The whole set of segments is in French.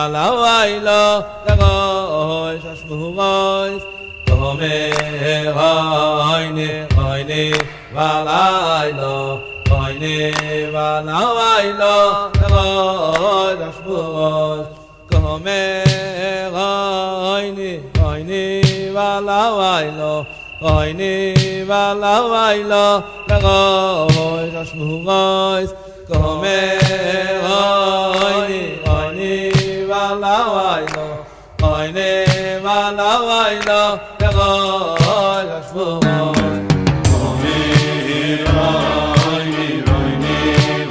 valayla legosh ashmugosh kome hayne hayne valayla hayne valayla legosh ashmugosh kome hayne hayne valayla hayne valayla legosh ashmugosh kome hayne hayne valayla hayne valayla legosh ashmugosh kome hayne hayne valayla hayne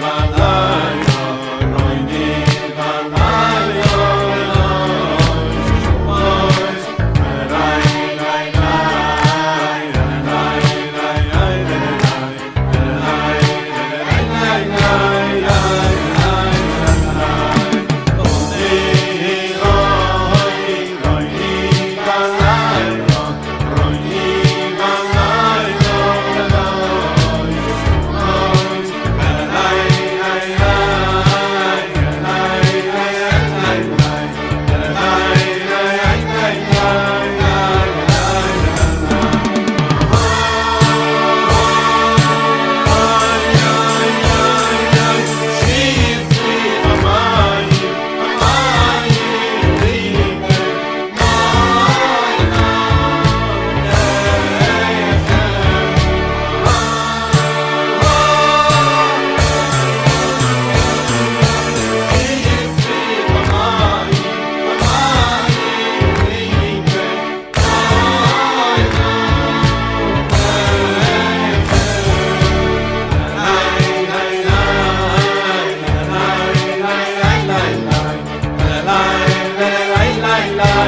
valayla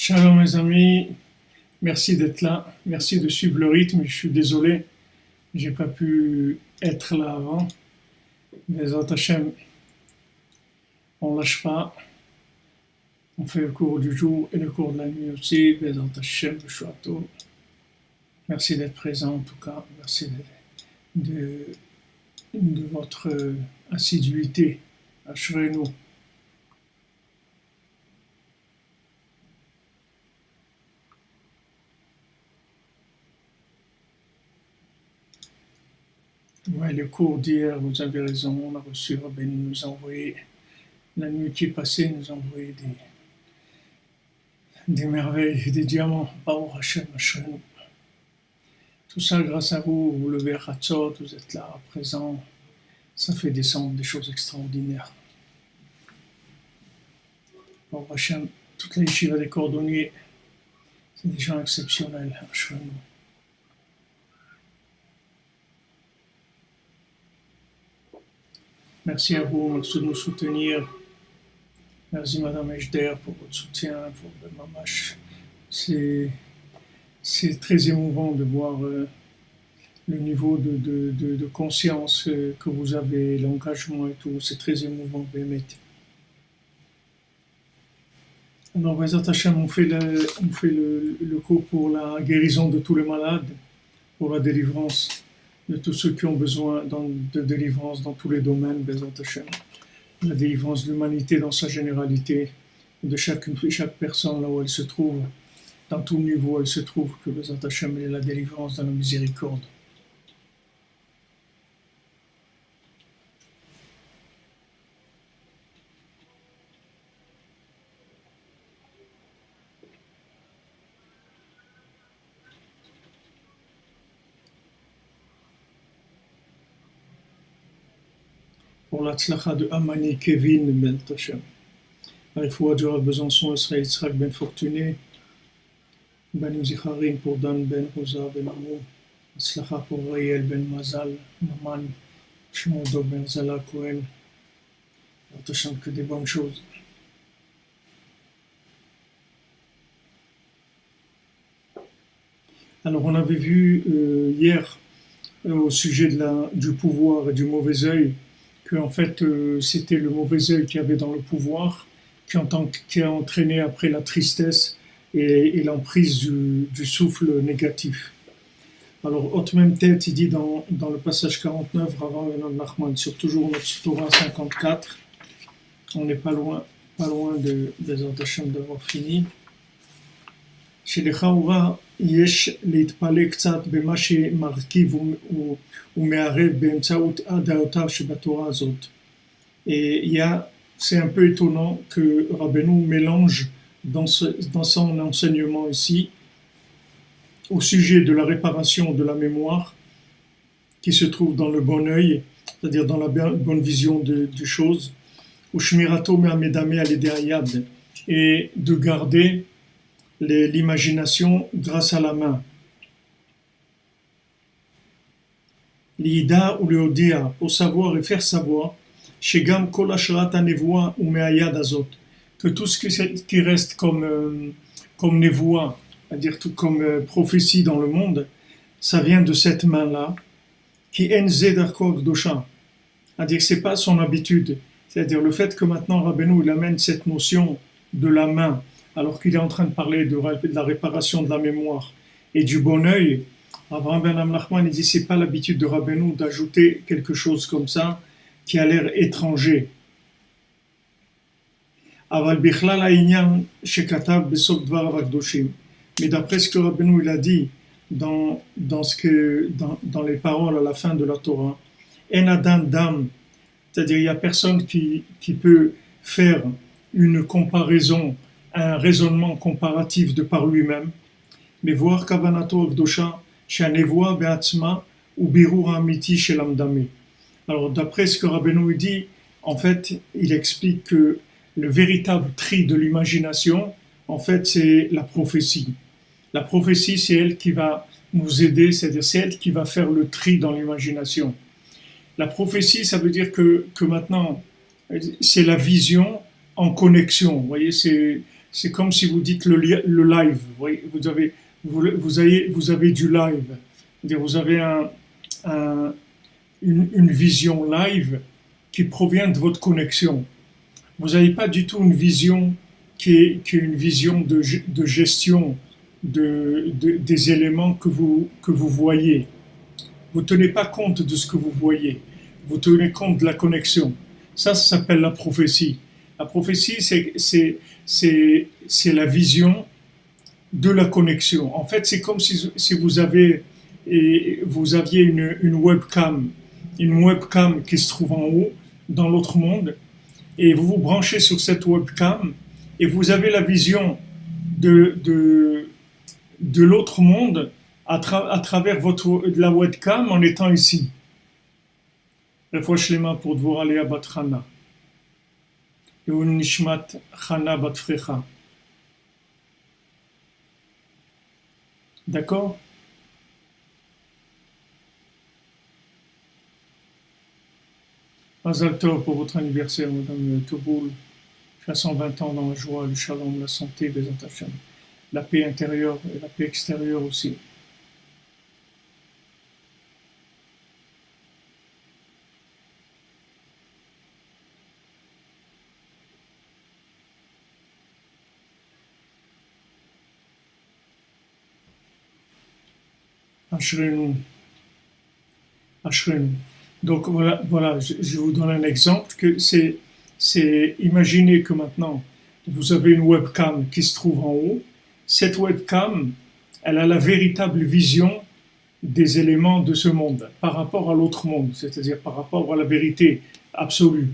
Shalom mes amis, merci d'être là, merci de suivre le rythme, je suis désolé, j'ai pas pu être là avant. Bezrat Hashem, on lâche pas, on fait le cours du jour et le cours de la nuit aussi, Bezrat Hashem, Shuato. Merci d'être présent en tout cas, merci de votre assiduité, assurez-nous. Ouais, le cours d'hier, vous avez raison, on a reçu Rabbi nous a envoyé, la nuit qui est passée, nous a envoyé des merveilles, des diamants, Baruch Hashem, Hashem. Tout ça grâce à vous, vous levez à Hatzot, vous êtes là, présent, ça fait descendre des choses extraordinaires. Baruch Hashem, toute la yeshiva des cordonniers, c'est des gens exceptionnels, Hashem. Merci à vous, merci de nous soutenir. Merci Madame Ejder pour votre soutien, pour le mamash. C'est, c'est très émouvant de voir le niveau de conscience que vous avez, l'engagement et tout. C'est très émouvant, Bémet. Alors, Bezat Hashem, on fait le cours pour la guérison de tous les malades, pour la délivrance de tous ceux qui ont besoin de délivrance dans tous les domaines, Bezat Hashem. La délivrance de l'humanité dans sa généralité, de chaque personne là où elle se trouve, dans tout niveau où elle se trouve, que Bezat Hashem ait la délivrance dans la miséricorde. Pour la tzlacha de Amani Kevin Ben Hashem. Arifoua de Rav Besançon, Israël Yitzhak Ben Fortuné, Ben Uzicharim pour Dan Ben Rosa Ben Amou, tzlacha pour Rayel Ben Mazal, Maman, Shmodo Ben Zala Cohen. Hashem, que des bonnes choses. Alors on avait vu hier au sujet du pouvoir et du mauvais œil, que en fait c'était le mauvais œil qui avait dans le pouvoir, qui a entraîné après la tristesse et l'emprise du souffle négatif. Alors, haute même tête, il dit dans le passage 49, Rav Ben Nachman, sur toujours notre Torah 54, on n'est pas loin des Hashem d'avoir fini. שלכאורה יש להתפלא קצת במה שמרכיב ומערב באמצעות דעותיו שבתורה הזאת. C'est un peu étonnant que Rabbeinu mélange dans son enseignement ici, au sujet de la réparation de la mémoire, qui se trouve dans le bon œil, c'est-à-dire dans la bonne vision du chose, ou shmirato me'amedame al-idéayad, et de garder l'imagination grâce à la main. L'ida ou le odia, pour savoir et faire savoir, shegam kol ashrat hanevoa ou me'ayad azot, que tout ce qui reste comme nevoa, c'est-à-dire tout comme prophétie dans le monde, ça vient de cette main-là, qui enze darko gdosha, c'est-à-dire que c'est pas son habitude, c'est-à-dire le fait que maintenant Rabbeinu il amène cette notion de la main, alors qu'il est en train de parler de la réparation de la mémoire et du bon œil. Avraham Ben Nachman il dit c'est pas l'habitude de Rabbeinu d'ajouter quelque chose comme ça qui a l'air étranger. Aval bichlal ha'inyan shekatav besof dvarav hakdoshim. Mais d'après ce que Rabbeinu il a dit dans les paroles à la fin de la Torah, en adam dam, c'est-à-dire il y a personne qui peut faire une comparaison, un raisonnement comparatif de par lui-même, mais voir kavanato akdosha shanevoa beatzma ou birur amiti shelam dame. Alors d'après ce que Rabbeinu dit, en fait, il explique que le véritable tri de l'imagination, en fait, c'est la prophétie. La prophétie, c'est elle qui va nous aider, c'est-à-dire c'est elle qui va faire le tri dans l'imagination. La prophétie, ça veut dire que maintenant, c'est la vision en connexion. Vous voyez, c'est comme si vous dites le live. Vous voyez, vous avez du live. C'est-à-dire vous avez une vision live qui provient de votre connexion. Vous n'avez pas du tout une vision qui est une vision de gestion des éléments que vous voyez. Vous ne tenez pas compte de ce que vous voyez. Vous tenez compte de la connexion. Ça s'appelle la prophétie. La prophétie, c'est la vision de la connexion. En fait, c'est comme si vous aviez une webcam qui se trouve en haut, dans l'autre monde, et vous vous branchez sur cette webcam, et vous avez la vision de l'autre monde à travers la webcam en étant ici. Refoua shlema pour Dvorah Léa bat Chana. Et un nishmat Chana bat Frecha. D'accord? Mazal Tov pour votre anniversaire, Madame Toboul. À 120 ans dans la joie, le shalom, la santé, des Hashem. La paix intérieure et la paix extérieure aussi. Ashrenu. Ashrenu. Donc voilà, je vous donne un exemple que imaginez que maintenant vous avez une webcam qui se trouve en haut. Cette webcam, elle a la véritable vision des éléments de ce monde par rapport à l'autre monde, c'est-à-dire par rapport à la vérité absolue.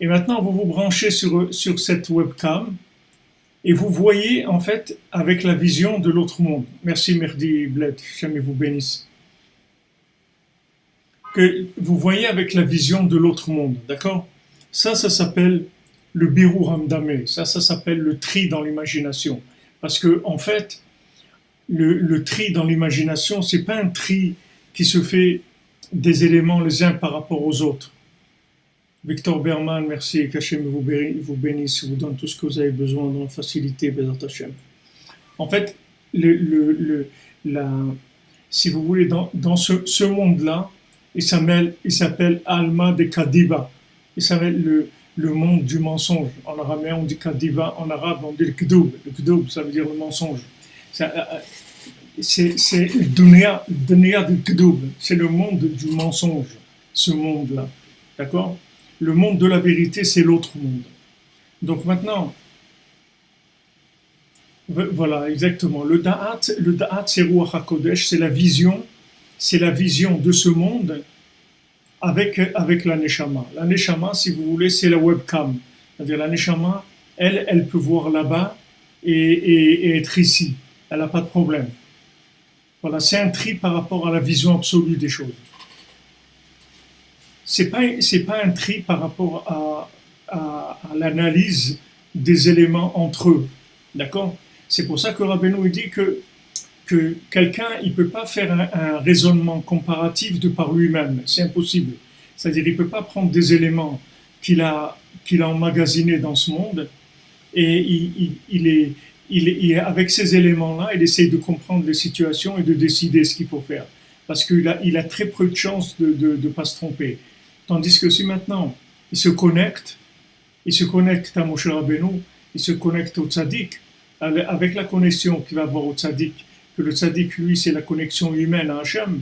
Et maintenant, vous vous branchez sur cette webcam et vous voyez en fait avec la vision de l'autre monde. Merci Merdi Bled, jamais vous bénisse. Que vous voyez avec la vision de l'autre monde, d'accord? Ça s'appelle le Birur Hamdameh, ça s'appelle le tri dans l'imagination. Parce que, en fait, le tri dans l'imagination, c'est pas un tri qui se fait des éléments les uns par rapport aux autres. Victor Berman, merci, qu'Hachem vous bénisse, vous donne tout ce que vous avez besoin dans la facilité, Bézat Hachem. En fait, si vous voulez, dans ce monde-là, il s'appelle Alma de Kadiba. Il s'appelle le monde du mensonge. En araméen, on dit Kadiba. En arabe, on dit le Kdoub. Le Kdoub, ça veut dire le mensonge. C'est le dunya du Kdoub. C'est le monde du mensonge, ce monde-là. D'accord? Le monde de la vérité, c'est l'autre monde. Donc maintenant, voilà, exactement. Le Da'at, c'est Ruach HaKodesh, c'est la vision de ce monde avec la Neshama. La Neshama, si vous voulez, c'est la webcam. C'est-à-dire la Neshama, elle peut voir là-bas et être ici. Elle n'a pas de problème. Voilà, c'est un tri par rapport à la vision absolue des choses. C'est pas un tri par rapport à l'analyse des éléments entre eux. D'accord? C'est pour ça que Rabbeinu dit que quelqu'un, il peut pas faire un raisonnement comparatif de par lui-même. C'est impossible. C'est-à-dire, il peut pas prendre des éléments qu'il a emmagasinés dans ce monde et avec ces éléments-là, il essaye de comprendre les situations et de décider ce qu'il faut faire. Parce qu'il a très peu de chances de ne pas se tromper. Tandis que si maintenant, il se connecte à Moshe Rabbeinu, il se connecte au tzaddik, avec la connexion qu'il va avoir au tzaddik, que le tzaddik, lui, c'est la connexion humaine à Hachem,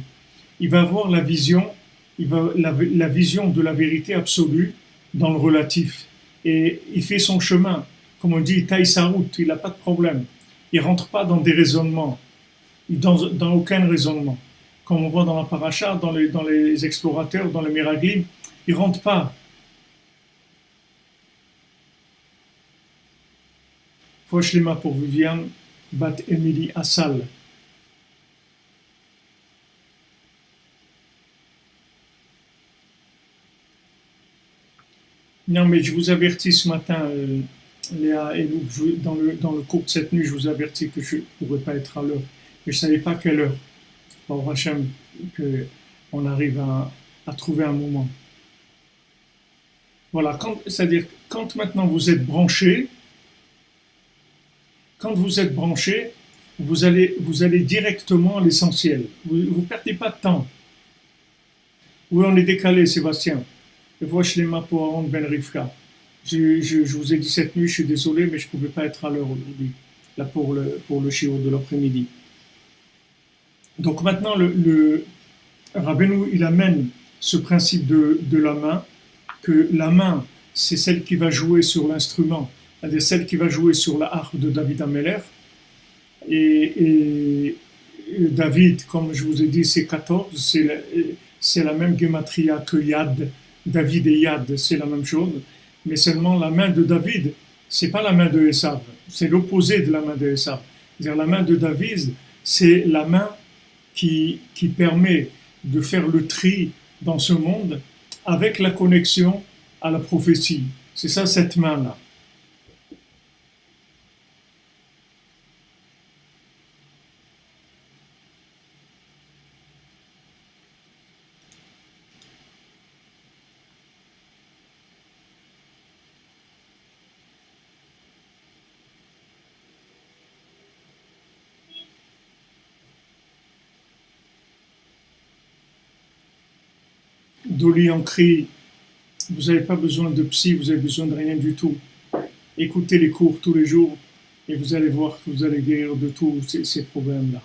il va avoir la vision de la vérité absolue dans le relatif. Et il fait son chemin. Comme on dit, il taille sa route, il n'a pas de problème. Il ne rentre pas dans des raisonnements, dans aucun raisonnement. Comme on voit dans la paracha, dans les explorateurs, dans les miraglim, ils ne rentrent pas. Foshlima pour Viviane, Bat Emily Assal. Non, mais je vous avertis ce matin, Léa et Lou, dans le cours de cette nuit, je vous avertis que je ne pourrai pas être à l'heure. Mais je ne savais pas quelle heure. Pour Hachem, qu'on arrive à trouver un moment. Voilà, c'est-à-dire, quand maintenant vous êtes branché, vous allez directement à l'essentiel. Vous ne perdez pas de temps. Oui, on est décalé, Sébastien. Je vois chez les mains pour Aaron Ben Rivka. Je vous ai dit cette nuit, je suis désolé, mais je ne pouvais pas être à l'heure aujourd'hui, là pour le shiur de l'après-midi. Donc maintenant, le Rabbeinu, il amène ce principe de la main, que la main, c'est celle qui va jouer sur l'instrument, c'est-à-dire celle qui va jouer sur la harpe de David Ameller. Et David, comme je vous ai dit, c'est 14, c'est la même gematria que Yad. David et Yad, c'est la même chose, mais seulement la main de David, c'est pas la main de Esav, c'est l'opposé de la main de Esav. C'est-à-dire la main de David, c'est la main qui permet de faire le tri dans ce monde avec la connexion à la prophétie. C'est ça, cette main-là. Dolly en crie, vous n'avez pas besoin de psy, vous avez besoin de rien du tout. Écoutez les cours tous les jours et vous allez voir que vous allez guérir de tous ces problèmes-là.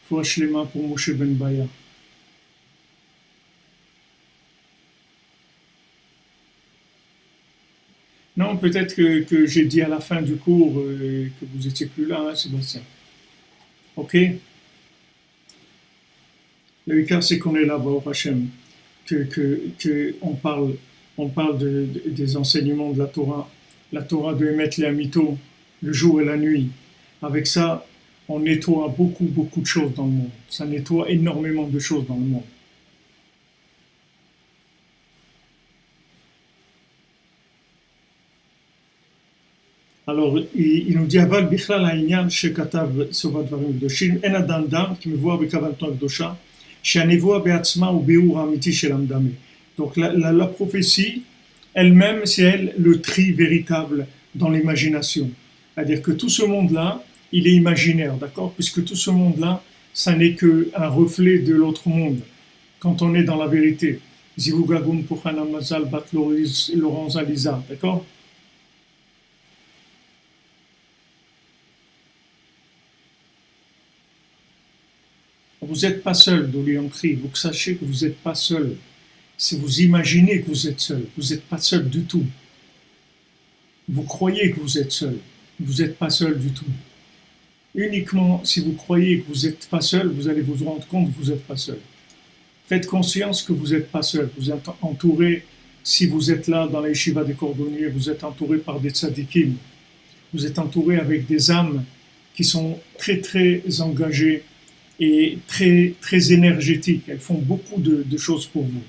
Faut acheter les mains pour Moshe Ben Baya. Non, peut-être que j'ai dit à la fin du cours que vous étiez plus là, hein, Sébastien. Ok? Le cas, c'est qu'on est là, Baruch Hashem, que on parle des enseignements de la Torah de émettre les amito, le jour et la nuit. Avec ça, on nettoie beaucoup, beaucoup de choses dans le monde. Ça nettoie énormément de choses dans le monde. Alors, il nous dit, Aval bichlal ha'inyan shekatav sovat dvarim kedoshim, en adam dam ki mevoar bekavanto kedosha, shehanevoa be'atzma ou be'ur ha'amiti shel המדמה. Donc, la prophétie, elle-même, c'est elle le tri véritable dans l'imagination. C'est-à-dire que tout ce monde-là, il est imaginaire, d'accord? Puisque tout ce monde-là, ça n'est qu'un reflet de l'autre monde, quand on est dans la vérité. Zivugagun Puchana Mazal Bat Laurence Aliza, d'accord? Vous n'êtes pas seul, Dolly en crie. Vous sachez que vous n'êtes pas seul. Si vous imaginez que vous êtes seul, vous n'êtes pas seul du tout. Vous croyez que vous êtes seul. Vous n'êtes pas seul du tout. Uniquement si vous croyez que vous n'êtes pas seul, vous allez vous rendre compte que vous n'êtes pas seul. Faites conscience que vous n'êtes pas seul. Vous êtes entouré, si vous êtes là dans la yeshiva des cordonniers, vous êtes entouré par des tzadikim. Vous êtes entouré avec des âmes qui sont très très engagées et très très énergétiques. Elles font beaucoup de choses pour vous.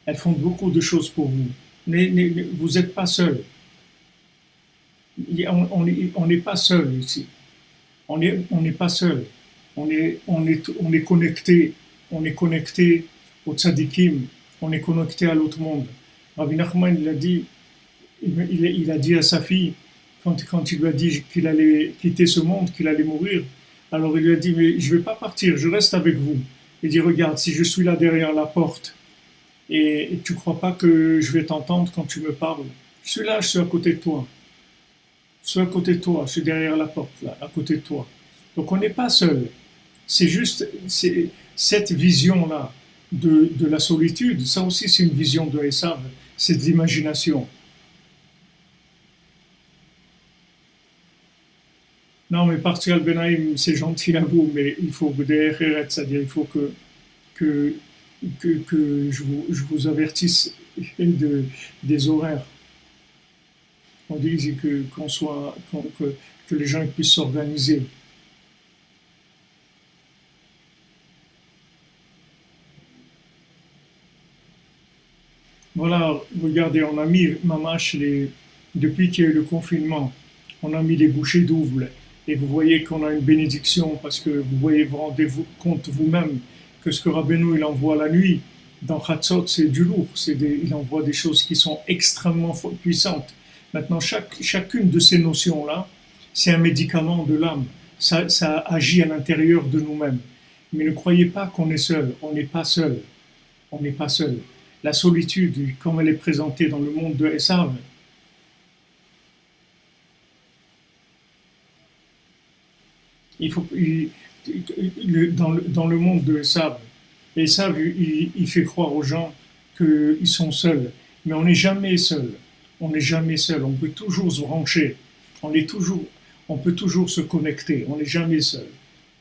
Elles font beaucoup de choses pour vous. Mais vous n'êtes pas seul. On n'est pas seul ici. On n'est pas seul. On est connecté. On est connecté au tzadikim. On est connecté à l'autre monde. Rabbi Nachman, il a dit à sa fille, quand il lui a dit qu'il allait quitter ce monde, qu'il allait mourir, alors il lui a dit, mais je ne vais pas partir, je reste avec vous. Il dit, regarde, si je suis là derrière la porte, et tu ne crois pas que je vais t'entendre quand tu me parles, je suis là, je suis à côté de toi. Je suis à côté de toi, je suis derrière la porte, là, à côté de toi. Donc on n'est pas seul. C'est juste cette vision-là de la solitude, ça aussi c'est une vision de Esav, c'est de l'imagination. Non, mais Partial Benaïm, c'est gentil à vous, mais il faut c'est-à-dire il faut que je vous avertisse des horaires. On dit que les gens puissent s'organiser. Voilà, regardez, on a mis Mamash, depuis qu'il y a eu le confinement, on a mis des bouchées doubles. Et vous voyez qu'on a une bénédiction parce que vous rendez compte vous-même que ce que Rabbeinu il envoie la nuit dans Chatzot, c'est du lourd. Il envoie des choses qui sont extrêmement puissantes. Maintenant, chacune de ces notions-là, c'est un médicament de l'âme. Ça agit à l'intérieur de nous-mêmes. Mais ne croyez pas qu'on est seul. On n'est pas seul. On n'est pas seul. La solitude, comme elle est présentée dans le monde de Esav, dans le monde de Esav, il fait croire aux gens qu'ils sont seuls. Mais on n'est jamais seul. On n'est jamais seul. On peut toujours se brancher. On peut toujours se connecter. On n'est jamais seul.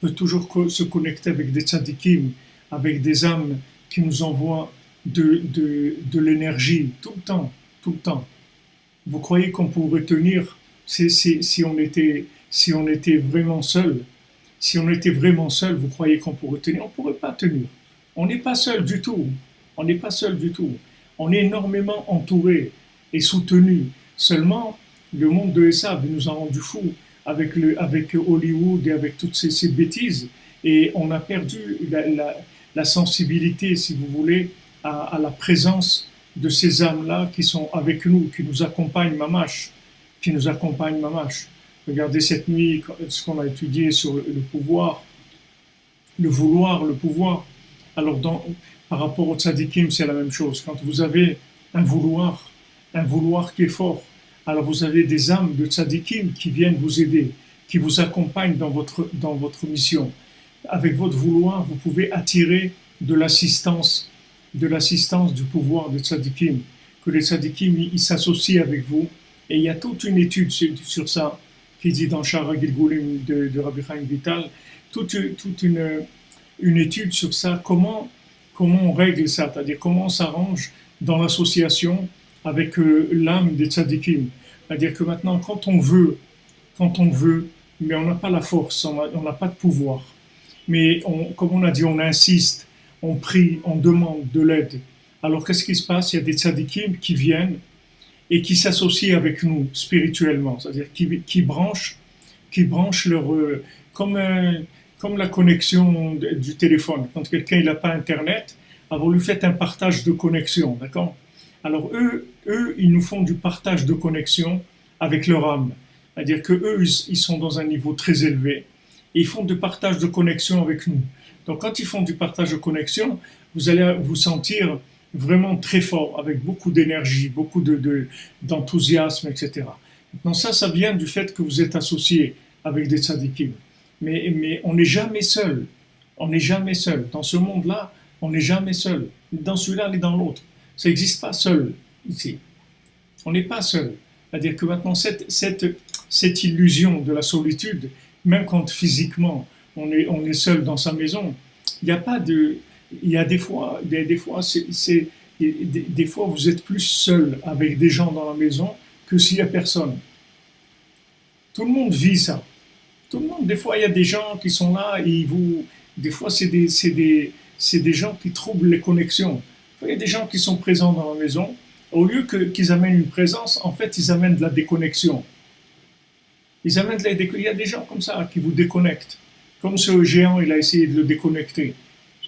On peut toujours se connecter avec des tzadikim, avec des âmes qui nous envoient de l'énergie tout le temps, tout le temps. Vous croyez qu'on pourrait tenir si on était vraiment seul? Si on était vraiment seul, vous croyez qu'on pourrait tenir? On ne pourrait pas tenir. On n'est pas seul du tout. On n'est pas seul du tout. On est énormément entouré et soutenu. Seulement, le monde de Esav nous a rendu fous avec Hollywood et avec toutes ces bêtises. Et on a perdu la sensibilité, si vous voulez, à la présence de ces âmes-là qui sont avec nous, qui nous accompagnent mamash. Regardez cette nuit ce qu'on a étudié sur le pouvoir, le vouloir, le pouvoir. Alors, par rapport au tzadikim, c'est la même chose. Quand vous avez un vouloir qui est fort, alors vous avez des âmes de tzadikim qui viennent vous aider, qui vous accompagnent dans votre mission. Avec votre vouloir, vous pouvez attirer de l'assistance du pouvoir de tzadikim, que les tzadikim ils s'associent avec vous. Et il y a toute une étude sur ça qui dit dans Shara Gilgulim de Rabbi Chaim Vital, toute une étude sur ça, comment on règle ça, c'est-à-dire comment on s'arrange dans l'association avec l'âme des tzadikim. C'est-à-dire que maintenant, quand on veut, mais on n'a pas la force, on n'a pas de pouvoir. Mais comme on a dit, on insiste, on prie, on demande de l'aide. Alors qu'est-ce qui se passe? Il y a des tzadikim qui viennent et qui s'associent avec nous spirituellement, c'est-à-dire qui branchent leur comme la connexion du téléphone. Quand quelqu'un n'a pas Internet, alors vous lui faites un partage de connexion, d'accord? Alors eux, ils nous font du partage de connexion avec leur âme. C'est-à-dire que eux, ils sont dans un niveau très élevé et ils font du partage de connexion avec nous. Donc quand ils font du partage de connexion, vous allez vous sentir vraiment très fort, avec beaucoup d'énergie, beaucoup d'enthousiasme, etc. Maintenant ça vient du fait que vous êtes associé avec des tzadikim. Mais on n'est jamais seul. On n'est jamais seul. Dans ce monde-là, on n'est jamais seul. Dans celui-là, ni dans l'autre. Ça n'existe pas seul ici. On n'est pas seul. C'est-à-dire que maintenant, cette illusion de la solitude, même quand physiquement on est seul dans sa maison, il n'y a pas de... Il y a des fois, des fois vous êtes plus seul avec des gens dans la maison que s'il n'y a personne. Tout le monde vit ça. Tout le monde, des fois, il y a des gens qui sont là et des fois, c'est des gens qui troublent les connexions. Il y a des gens qui sont présents dans la maison. Au lieu qu'ils amènent une présence, en fait, ils amènent de la déconnexion. Il y a des gens comme ça qui vous déconnectent. Comme ce géant, il a essayé de le déconnecter.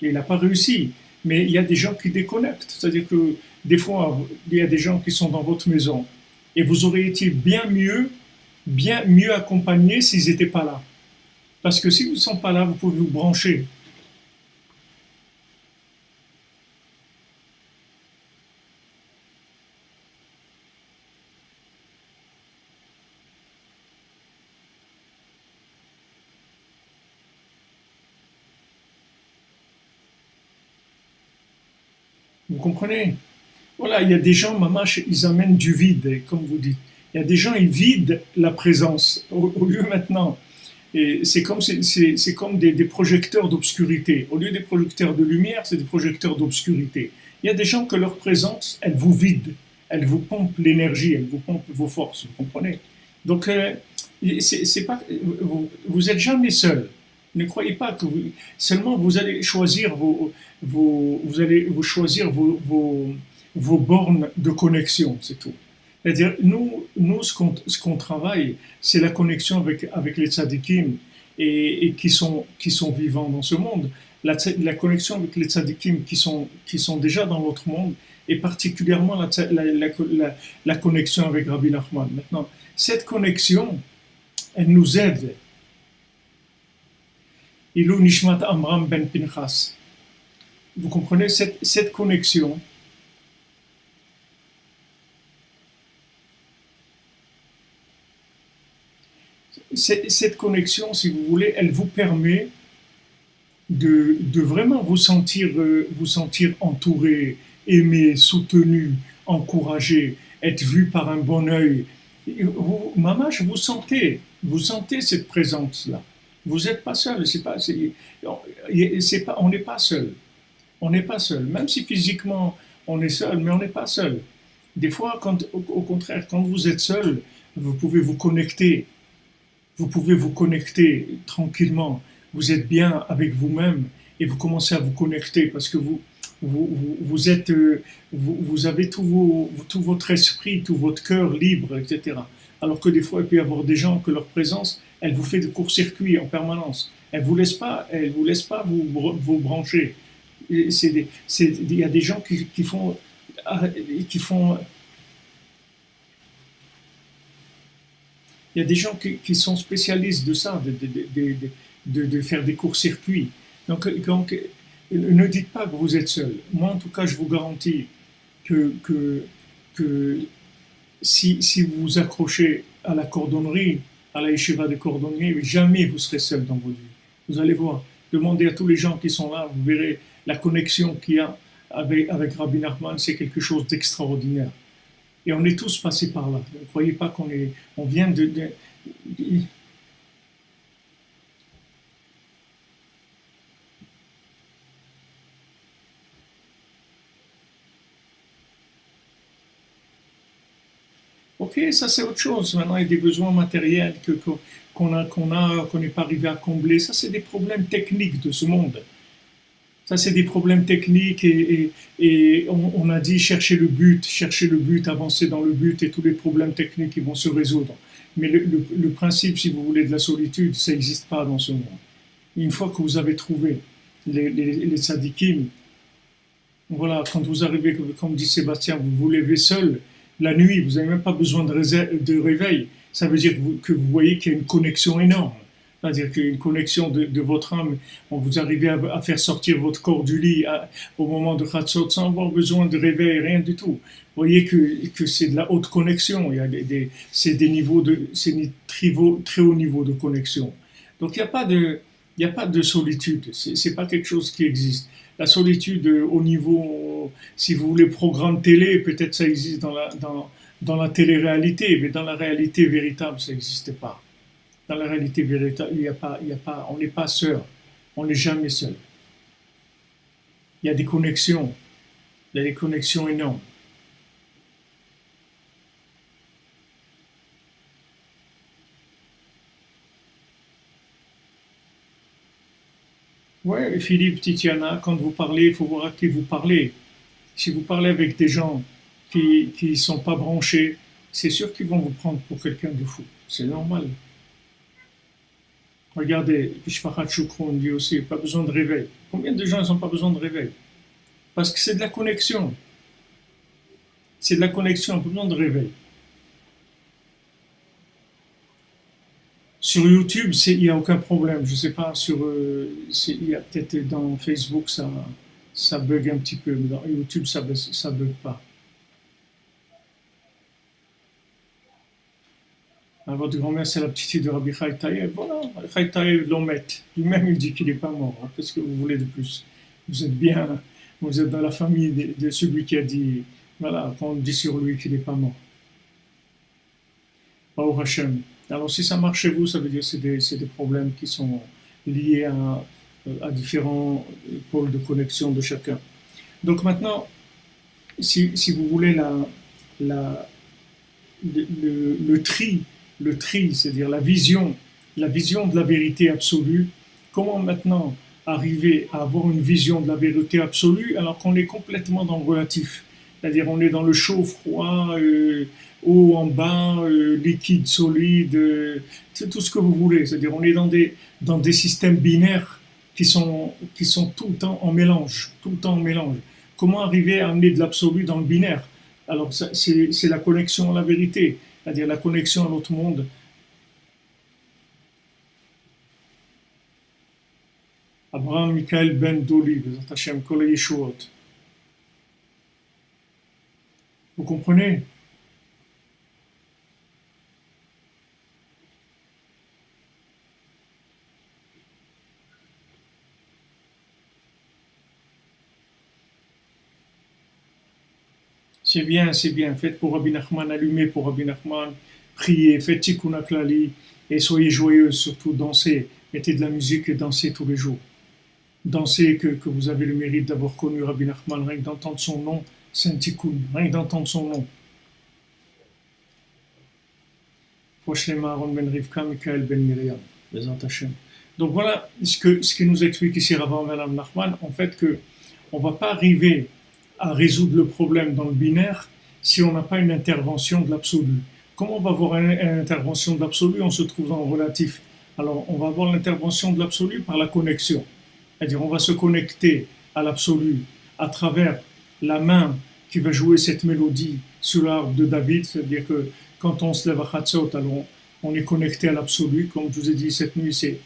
Il n'a pas réussi. Mais il y a des gens qui déconnectent. C'est-à-dire que des fois, il y a des gens qui sont dans votre maison et vous auriez été bien mieux accompagnés s'ils n'étaient pas là. Parce que si vous ne sont pas là, vous pouvez vous brancher. Vous comprenez? Voilà, il y a des gens, mamash, ils amènent du vide, comme vous dites. Il y a des gens, ils vident la présence. Au lieu maintenant, et c'est comme des projecteurs d'obscurité. Au lieu des projecteurs de lumière, c'est des projecteurs d'obscurité. Il y a des gens que leur présence, elle vous vide. Elle vous pompe l'énergie, elle vous pompe vos forces, vous comprenez? Donc, c'est pas, vous êtes jamais seul. Ne croyez pas que seulement vous allez choisir vous choisir vos bornes de connexion, c'est tout. C'est-à-dire, nous ce qu'on travaille, c'est la connexion avec les tzadikim et qui sont vivants dans ce monde. La connexion avec les tzadikim qui sont déjà dans l'autre monde et particulièrement la connexion avec Rabbi Nachman. Maintenant, cette connexion, elle nous aide. Ilou Nishmat Amram ben Pinchas. Vous comprenez cette connexion? Cette connexion, si vous voulez, elle vous permet de vraiment vous sentir entouré, aimé, soutenu, encouragé, être vu par un bon œil. Mamash, vous sentez cette présence-là. Vous n'êtes pas seul, on n'est pas seul. On n'est pas seul. Même si physiquement on est seul, mais on n'est pas seul. Des fois, au contraire, quand vous êtes seul, vous pouvez vous connecter. Vous pouvez vous connecter tranquillement. Vous êtes bien avec vous-même et vous commencez à vous connecter parce que vous avez tout votre esprit, tout votre cœur libre, etc. Alors que des fois, il peut y avoir des gens que leur présence, elle vous fait de court-circuit en permanence. Elle vous laisse pas vous brancher. Il y a des gens qui font il y a des gens qui sont spécialistes de ça, de faire des courts-circuits. Donc, Ne dites pas que vous êtes seul. Moi, en tout cas, je vous garantis que, que, que si vous vous accrochez à la cordonnerie, à la yeshiva des cordonniers, jamais vous serez seul dans votre vie. Vous allez voir. Demandez à tous les gens qui sont là, vous verrez la connexion qu'il y a avec Rabbi Nachman, c'est quelque chose d'extraordinaire. Et on est tous passés par là. Ne croyez pas on vient de. Ok, ça c'est autre chose. Maintenant, il y a des besoins matériels qu'on n'est pas arrivé à combler. Ça, c'est des problèmes techniques de ce monde. Ça, c'est des problèmes techniques et on a dit chercher le but, avancer dans le but et tous les problèmes techniques qui vont se résoudre. Mais le principe, si vous voulez, de la solitude, ça n'existe pas dans ce monde. Une fois que vous avez trouvé les tzadikim, voilà, quand vous arrivez, comme dit Sébastien, vous vous levez seul la nuit, vous n'avez même pas besoin de réveil. Ça veut dire que vous voyez qu'il y a une connexion énorme. C'est-à-dire qu'il y a une connexion de votre âme. Vous arrivez à faire sortir votre corps du lit au moment de Chatzot sans avoir besoin de réveil, rien du tout. Vous voyez que c'est de la haute connexion. C'est très haut niveau de connexion. Donc il n'y a pas de solitude. C'est pas quelque chose qui existe. La solitude au niveau, si vous voulez, programme télé, peut-être ça existe dans la télé-réalité, mais dans la réalité véritable, ça n'existe pas. Dans la réalité véritable, on n'est pas seul, on n'est jamais seul. Il y a des connexions, énormes. Ouais, Philippe, Titiana, quand vous parlez, il faut voir à qui vous parlez. Si vous parlez avec des gens qui ne sont pas branchés, c'est sûr qu'ils vont vous prendre pour quelqu'un de fou. C'est normal. Regardez, Ishfachat Shukron dit aussi, pas besoin de réveil. Combien de gens n'ont pas besoin de réveil? Parce que c'est de la connexion. C'est de la connexion, pas besoin de réveil. Sur YouTube, il n'y a aucun problème. Je ne sais pas, il y a peut-être dans Facebook, ça bug un petit peu, mais dans YouTube, ça ne bug pas. Votre grand-mère, c'est la petite fille de Rabbi Chaim Taïeb. Voilà, Chaim Taïeb l'omet. Lui-même, il dit qu'il n'est pas mort. Hein. Qu'est-ce que vous voulez de plus? Vous êtes bien, vous êtes dans la famille de celui qui a dit, voilà, qu'on dit sur lui qu'il n'est pas mort. Baruch Hashem. Alors, si ça marche chez vous, ça veut dire que c'est des problèmes qui sont liés à différents pôles de connexion de chacun. Donc maintenant, si vous voulez le tri, c'est-à-dire la vision de la vérité absolue, comment maintenant arriver à avoir une vision de la vérité absolue alors qu'on est complètement dans le relatif, c'est-à-dire on est dans le chaud, froid, haut, en bas, liquide, solide, tout ce que vous voulez, c'est-à-dire on est dans des systèmes binaires qui sont tout le temps en mélange, Comment arriver à amener de l'absolu dans le binaire? Alors c'est la connexion à la vérité, c'est-à-dire la connexion à l'autre monde. Abraham Michael Ben Doli, Bezat Hashem, Kol Yeshuot. Vous comprenez? C'est bien. Faites pour Rabbi Nachman, allumez pour Rabbi Nachman, priez, faites Tikkun HaKlali et soyez joyeux, surtout dansez. Mettez de la musique et dansez tous les jours. Dansez que vous avez le mérite d'avoir connu Rabbi Nachman, rien que d'entendre son nom, c'est un Tikkun, rien que d'entendre son nom. Foshlema Aaron Ben Rivka, Michael Ben Miriam, Bezat Hashem. Donc voilà ce que nous explique ici Rabbi Nachman, en fait que on ne va pas arriver à résoudre le problème dans le binaire si on n'a pas une intervention de l'absolu. Comment on va avoir une intervention de l'absolu? On se trouve dans le relatif. Alors on va avoir l'intervention de l'absolu par la connexion. C'est-à-dire on va se connecter à l'absolu à travers la main qui va jouer cette mélodie sur l'arbre de David. C'est-à-dire que quand on se lève à Chatzot, alors on est connecté à l'absolu. Comme je vous ai dit cette nuit, c'est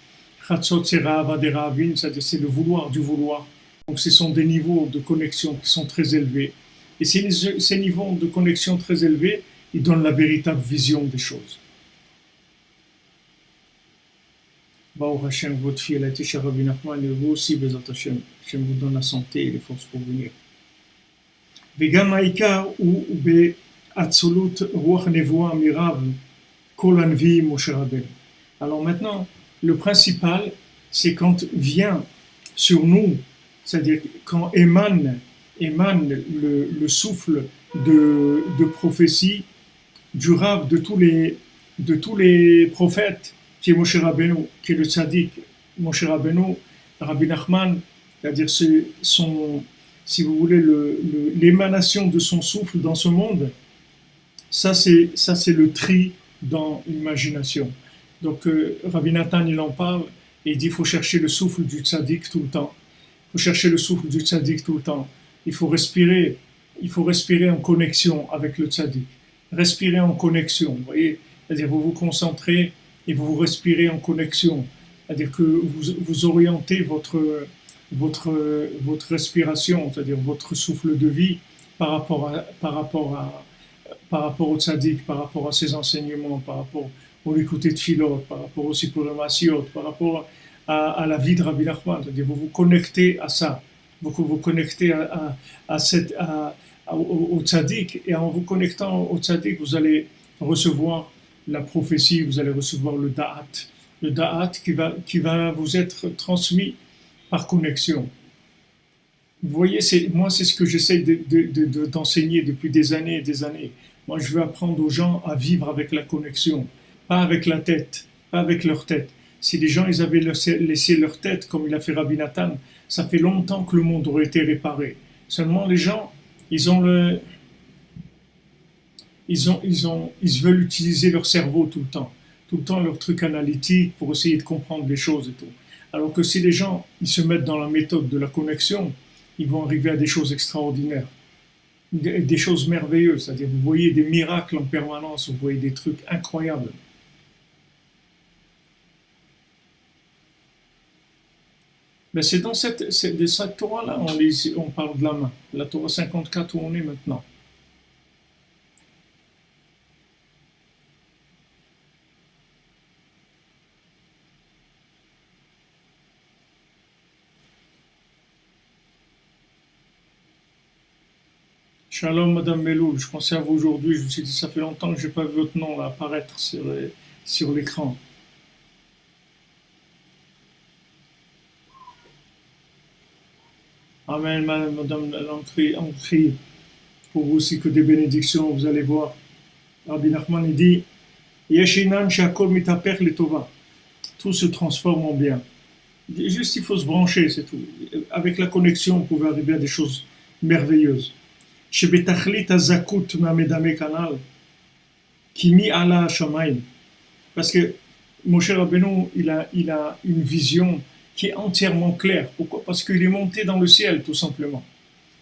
Chatzot, c'est Rahava des Rahavim, c'est-à-dire c'est le vouloir du vouloir. Donc ce sont des niveaux de connexion qui sont très élevés. Et ces niveaux de connexion très élevés, ils donnent la véritable vision des choses. Baruch Hashem, votre fille, elle a été chez Rabbi Nachman, et vous aussi, Bezat Hashem. Hashem vous donne la santé et les forces pour venir. וגם העיקר הוא באצילות רוח נבואה מרב כל הנביאים משה רבנו. Alors maintenant, le principal, c'est quand vient sur nous, c'est-à-dire quand émane le souffle de prophétie du Rav de tous les prophètes, qui est Moshe Rabbeinu, qui est le tzaddik Moshe Rabbeinu, Rabbi Nachman, c'est-à-dire si vous voulez, l'émanation de son souffle dans ce monde, ça c'est le tri dans l'imagination. Donc Rabbi Nathan il en parle et il dit il faut chercher le souffle du tzaddik tout le temps. Il faut chercher le souffle du tzaddik tout le temps. Il faut respirer en connexion avec le tzaddik. Respirer en connexion, vous voyez, c'est-à-dire vous vous concentrez et vous respirez en connexion, c'est-à-dire que vous orientez votre respiration, c'est-à-dire votre souffle de vie par rapport au tzaddik, par rapport à ses enseignements, par rapport au l'écouter de Philot, par rapport au Sipur Masiot, par rapport à la vie de Rabbi Nachman, c'est-à-dire vous vous connectez à ça, vous vous connectez au tzaddik, et en vous connectant au tzaddik, vous allez recevoir la prophétie, vous allez recevoir le da'at qui va vous être transmis par connexion. Vous voyez, c'est ce que j'essaie d'enseigner depuis des années et des années. Moi, je veux apprendre aux gens à vivre avec la connexion, pas avec la tête, pas avec leur tête. Si les gens ils avaient laissé leur tête, comme il a fait Rabbi Nathan, ça fait longtemps que le monde aurait été réparé. Seulement, les gens, ils veulent utiliser leur cerveau tout le temps leur truc analytique pour essayer de comprendre les choses et tout. Alors que si les gens ils se mettent dans la méthode de la connexion, ils vont arriver à des choses extraordinaires, des choses merveilleuses. C'est-à-dire, vous voyez des miracles en permanence, vous voyez des trucs incroyables. Mais c'est dans cette Torah-là, on parle de la main. La Torah 54 où on est maintenant. Shalom Madame Melou, je pensais à vous aujourd'hui, je me suis dit ça fait longtemps que je n'ai pas vu votre nom là, apparaître sur l'écran. Amen, Madame Lancry, pour vous aussi que des bénédictions, vous allez voir. Rabbi Nachman il dit Yeshinan shakol mitaper letova. Tout se transforme en bien. Juste il faut se brancher, c'est tout. Avec la connexion, vous pouvez arriver à des choses merveilleuses. Shebetachlit azakut ma'amedame kanal qui mi ala shamayim. Parce que Moshe Rabbeinu, il a une vision qui est entièrement claire. Pourquoi? Parce qu'il est monté dans le ciel, tout simplement.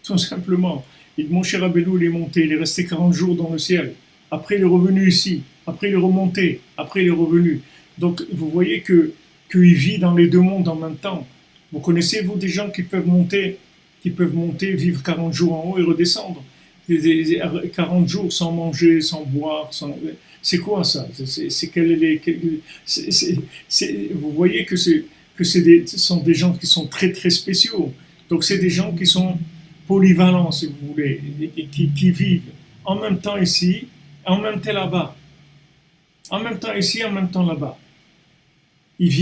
Tout simplement. Et Moshe Rabbeinu, il est monté, il est resté 40 jours dans le ciel. Après, il est revenu ici. Après, il est remonté. Après, il est revenu. Donc, vous voyez qu'il vit dans les deux mondes en même temps. Vous connaissez, vous, des gens qui peuvent monter, vivre 40 jours en haut et redescendre. 40 jours sans manger, sans boire, c'est quoi ça? Vous voyez que ce sont des gens qui sont très très spéciaux. Donc c'est des gens qui sont polyvalents, si vous voulez, et qui vivent en même temps ici, en même temps là-bas. En même temps ici, en même temps là-bas. Ils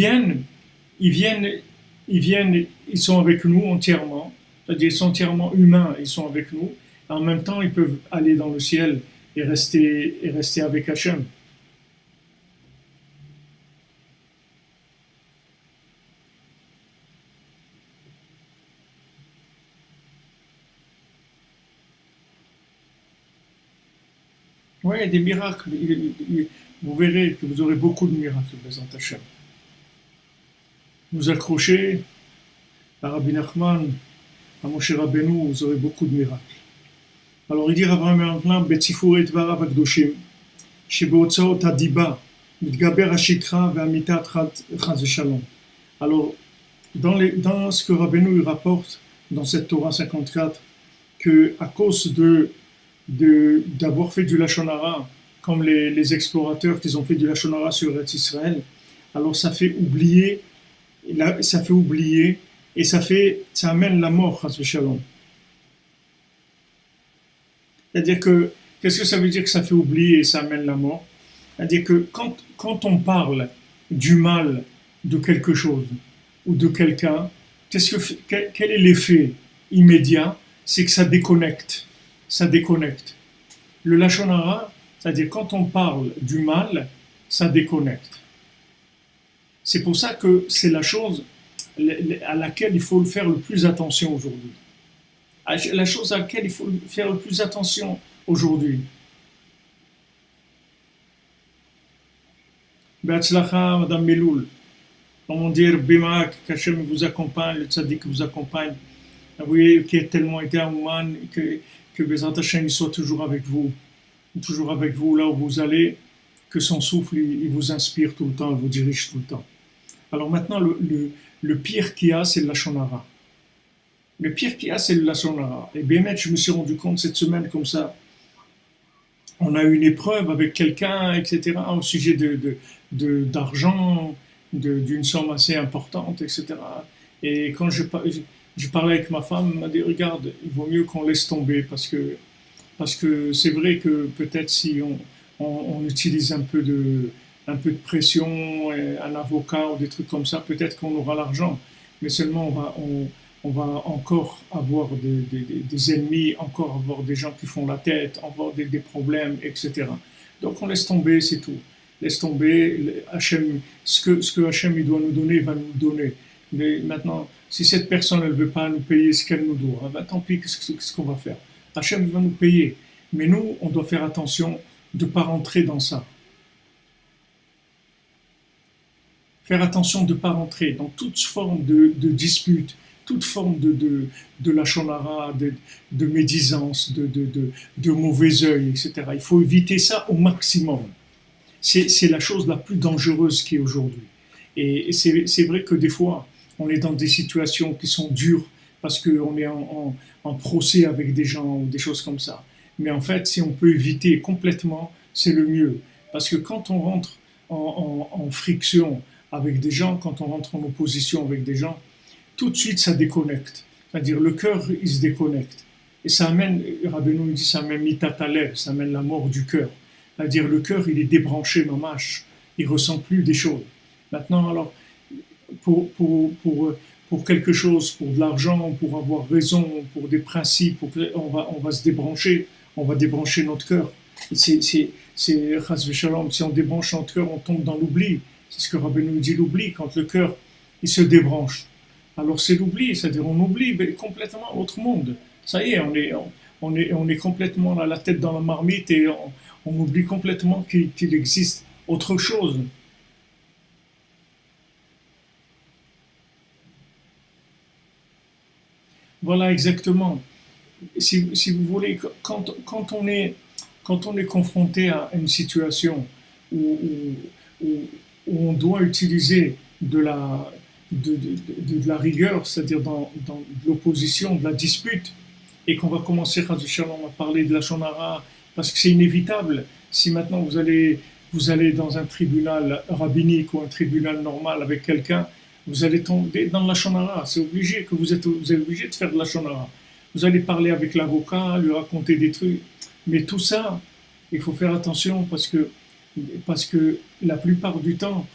sont avec nous entièrement. C'est-à-dire ils sont entièrement humains, ils sont avec nous. En même temps, ils peuvent aller dans le ciel et rester avec Hachem. Oui, il y a des miracles. Vous verrez que vous aurez beaucoup de miracles, Bézant Hachem. Vous accrochez à Rabbi Nachman, à Moshe Rabbeinu, vous aurez beaucoup de miracles. Alors il dit Avraham Merantlan, Betsifuret Varav Akdoshim, Shebotsaot Adiba, Mitgaber Ashikra, Ve'amitat Chaz Shalom. Alors, dans ce que Rabbeinu rapporte dans cette Torah 54 qu'à cause d'avoir fait du Lachon Hara, comme les explorateurs qui ont fait du Lachon Hara sur Eretz Israël, alors ça fait oublier et ça amène la mort, Chas v'Shalom. C'est-à-dire que, qu'est-ce que ça veut dire que ça fait oublier et ça amène la mort? C'est-à-dire que quand on parle du mal de quelque chose ou de quelqu'un, quel est l'effet immédiat? C'est que ça déconnecte. Ça déconnecte. Le Lachon Hara, c'est-à-dire quand on parle du mal, ça déconnecte. C'est pour ça que c'est la chose à laquelle il faut faire le plus attention aujourd'hui. La chose à laquelle il faut faire le plus attention aujourd'hui. Be'atzlacha, Madame Meloul. Comment dire, Bimak, qu'Hachem vous accompagne, le tzaddik vous accompagne. Vous voyez, qui est tellement été un ouman, que Bezrat Hachem soit toujours avec vous là où vous allez, que son souffle il vous inspire tout le temps, il vous dirige tout le temps. Alors maintenant, le pire qu'il y a, c'est le Lachon Hara. Le pire qu'il y a, c'est le Lachon Hara. Et bien, je me suis rendu compte cette semaine comme ça. On a eu une épreuve avec quelqu'un, etc., au sujet d'argent, d'une somme assez importante, etc. Et quand je parlais avec ma femme, elle m'a dit, regarde, il vaut mieux qu'on laisse tomber, parce que c'est vrai que peut-être si on utilise un peu de pression, un avocat ou des trucs comme ça, peut-être qu'on aura l'argent, mais seulement on va encore avoir des ennemis, encore avoir des gens qui font la tête, avoir des problèmes, etc. Donc on laisse tomber, c'est tout. Laisse tomber, Hachem, ce que Hachem il doit nous donner, il va nous donner. Mais maintenant, si cette personne ne veut pas nous payer ce qu'elle nous doit, ben tant pis, qu'est-ce qu'on va faire? Hachem va nous payer. Mais nous, on doit faire attention de ne pas rentrer dans ça. Faire attention de ne pas rentrer dans toute forme de dispute, toute forme de Lachon Hara, de médisance, de mauvais œil, etc. Il faut éviter ça au maximum. C'est la chose la plus dangereuse qui est aujourd'hui. Et c'est vrai que des fois, on est dans des situations qui sont dures parce qu'on est en procès avec des gens ou des choses comme ça. Mais en fait, si on peut éviter complètement, c'est le mieux. Parce que quand on rentre en friction avec des gens, quand on rentre en opposition avec des gens, tout de suite ça déconnecte. C'est-à-dire le cœur, il se déconnecte. Et ça amène, Rabbeinu dit, ça amène mitatalev, ça amène la mort du cœur. C'est-à-dire le cœur, il est débranché, mamash. Il ne ressent plus des choses. Maintenant, alors, pour quelque chose, pour de l'argent, pour avoir raison, pour des principes, on va se débrancher, on va débrancher notre cœur. C'est Chas v'Shalom, si on débranche notre cœur, on tombe dans l'oubli. C'est ce que Rabbeinu dit, l'oubli, quand le cœur, il se débranche. Alors c'est l'oubli, c'est-à-dire on oublie complètement l'autre monde. Ça y est, on est complètement la tête dans la marmite et on oublie complètement qu'il existe autre chose. Voilà exactement. Si vous voulez, quand on est confronté à une situation où on doit utiliser de la rigueur, c'est-à-dire dans l'opposition, de la dispute, et qu'on va commencer à parler de la Lachon Hara, parce que c'est inévitable. Si maintenant vous allez dans un tribunal rabbinique ou un tribunal normal avec quelqu'un, vous allez tomber dans la Lachon Hara. C'est obligé que vous êtes obligé de faire de la Lachon Hara. Vous allez parler avec l'avocat, lui raconter des trucs, mais tout ça, il faut faire attention parce que la plupart du temps,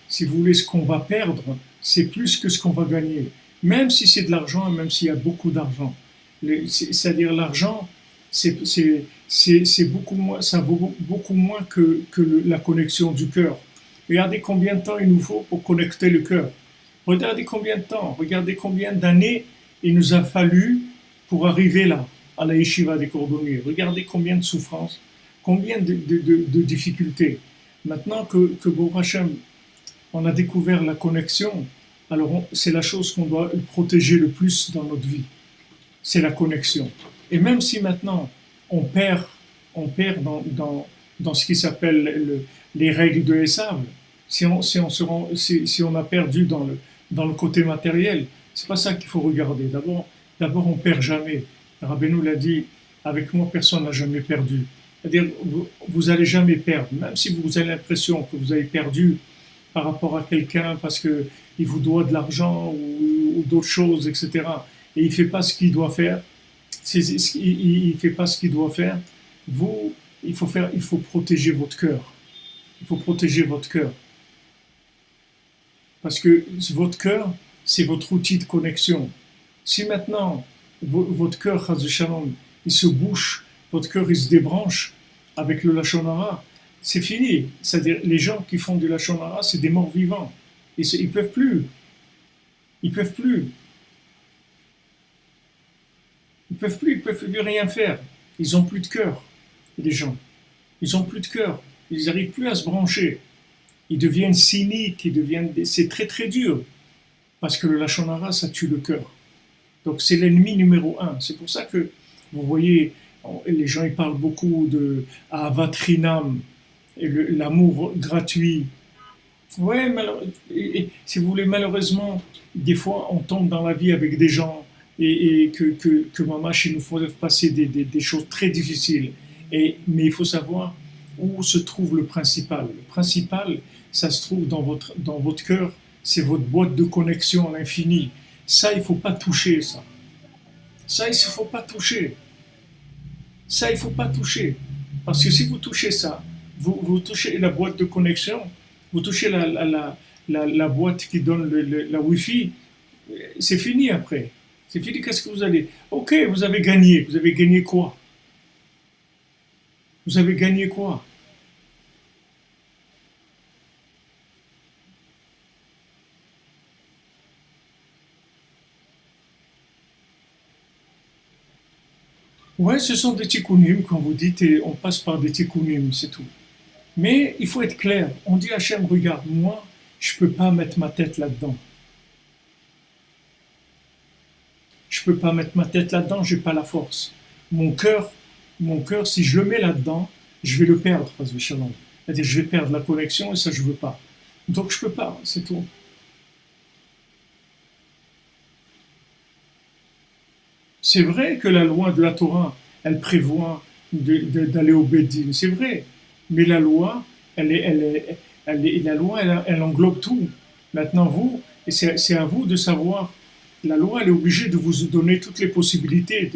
si vous voulez, ce qu'on va perdre, c'est plus que ce qu'on va gagner. Même si c'est de l'argent, même s'il y a beaucoup d'argent. C'est-à-dire l'argent, c'est beaucoup moins, ça vaut beaucoup moins que la connexion du cœur. Regardez combien de temps il nous faut pour connecter le cœur. Regardez combien de temps, regardez combien d'années il nous a fallu pour arriver là, à la yeshiva des cordonniers. Regardez combien de souffrances, combien de difficultés. Maintenant que Baruch Hashem, on a découvert la connexion, alors c'est la chose qu'on doit protéger le plus dans notre vie. C'est la connexion. Et même si maintenant on perd dans ce qui s'appelle les règles de Esav, si on a perdu dans le côté matériel, C'est pas ça qu'il faut regarder. D'abord, on perd jamais. Rabbeinu l'a dit, avec moi, personne n'a jamais perdu. C'est-à-dire, vous allez jamais perdre. Même si vous avez l'impression que vous avez perdu par rapport à quelqu'un parce qu'il vous doit de l'argent ou d'autres choses, etc. Et il ne fait pas ce qu'il doit faire. Il fait pas ce qu'il doit faire. Vous, il faut protéger votre cœur. Il faut protéger votre cœur. Parce que votre cœur, c'est votre outil de connexion. Si maintenant, votre cœur, Chas v'Shalom, il se bouche, votre cœur, il se débranche avec le Lachon Hara, c'est fini. C'est-à-dire, les gens qui font du Lachon Hara, c'est des morts vivants. Ils ne peuvent plus. Ils ne peuvent plus. Ils ne peuvent plus rien faire. Ils n'ont plus de cœur, les gens. Ils n'ont plus de cœur. Ils n'arrivent plus à se brancher. Ils deviennent cyniques, c'est très très dur. Parce que le Lachon Hara, ça tue le cœur. Donc c'est l'ennemi numéro un. C'est pour ça que, vous voyez, les gens ils parlent beaucoup de Ahavat Chinam, l'amour gratuit. Ouais, si vous voulez, malheureusement, des fois on tombe dans la vie avec des gens et que mamash, il nous faut passer des choses très difficiles. Mais il faut savoir où se trouve le principal. Le principal, ça se trouve dans votre cœur, c'est votre boîte de connexion à l'infini. Ça, il ne faut pas toucher, ça. Ça, il ne faut pas toucher. Ça, il ne faut pas toucher. Parce que si vous touchez ça, vous touchez la boîte de connexion, vous touchez la boîte qui donne la Wi-Fi, c'est fini après. C'est fini, qu'est-ce que vous allez... Ok, vous avez gagné. Vous avez gagné quoi? Vous avez gagné quoi? Ouais, ce sont des tikkunim, quand vous dites, et on passe par des tikkunim, c'est tout. Mais il faut être clair. On dit à Hachem, regarde, moi, je ne peux pas mettre ma tête là-dedans. Je ne peux pas mettre ma tête là-dedans, je n'ai pas la force. Mon cœur, si je le mets là-dedans, je vais le perdre, c'est-à-dire, je vais perdre la connexion et ça, je ne veux pas. Donc, je ne peux pas, c'est tout. C'est vrai que la loi de la Torah, elle prévoit d'aller au Bédine, c'est vrai. Mais la loi, la loi, elle englobe tout. Maintenant, vous, et c'est à vous de savoir, la loi, elle est obligée de vous donner toutes les possibilités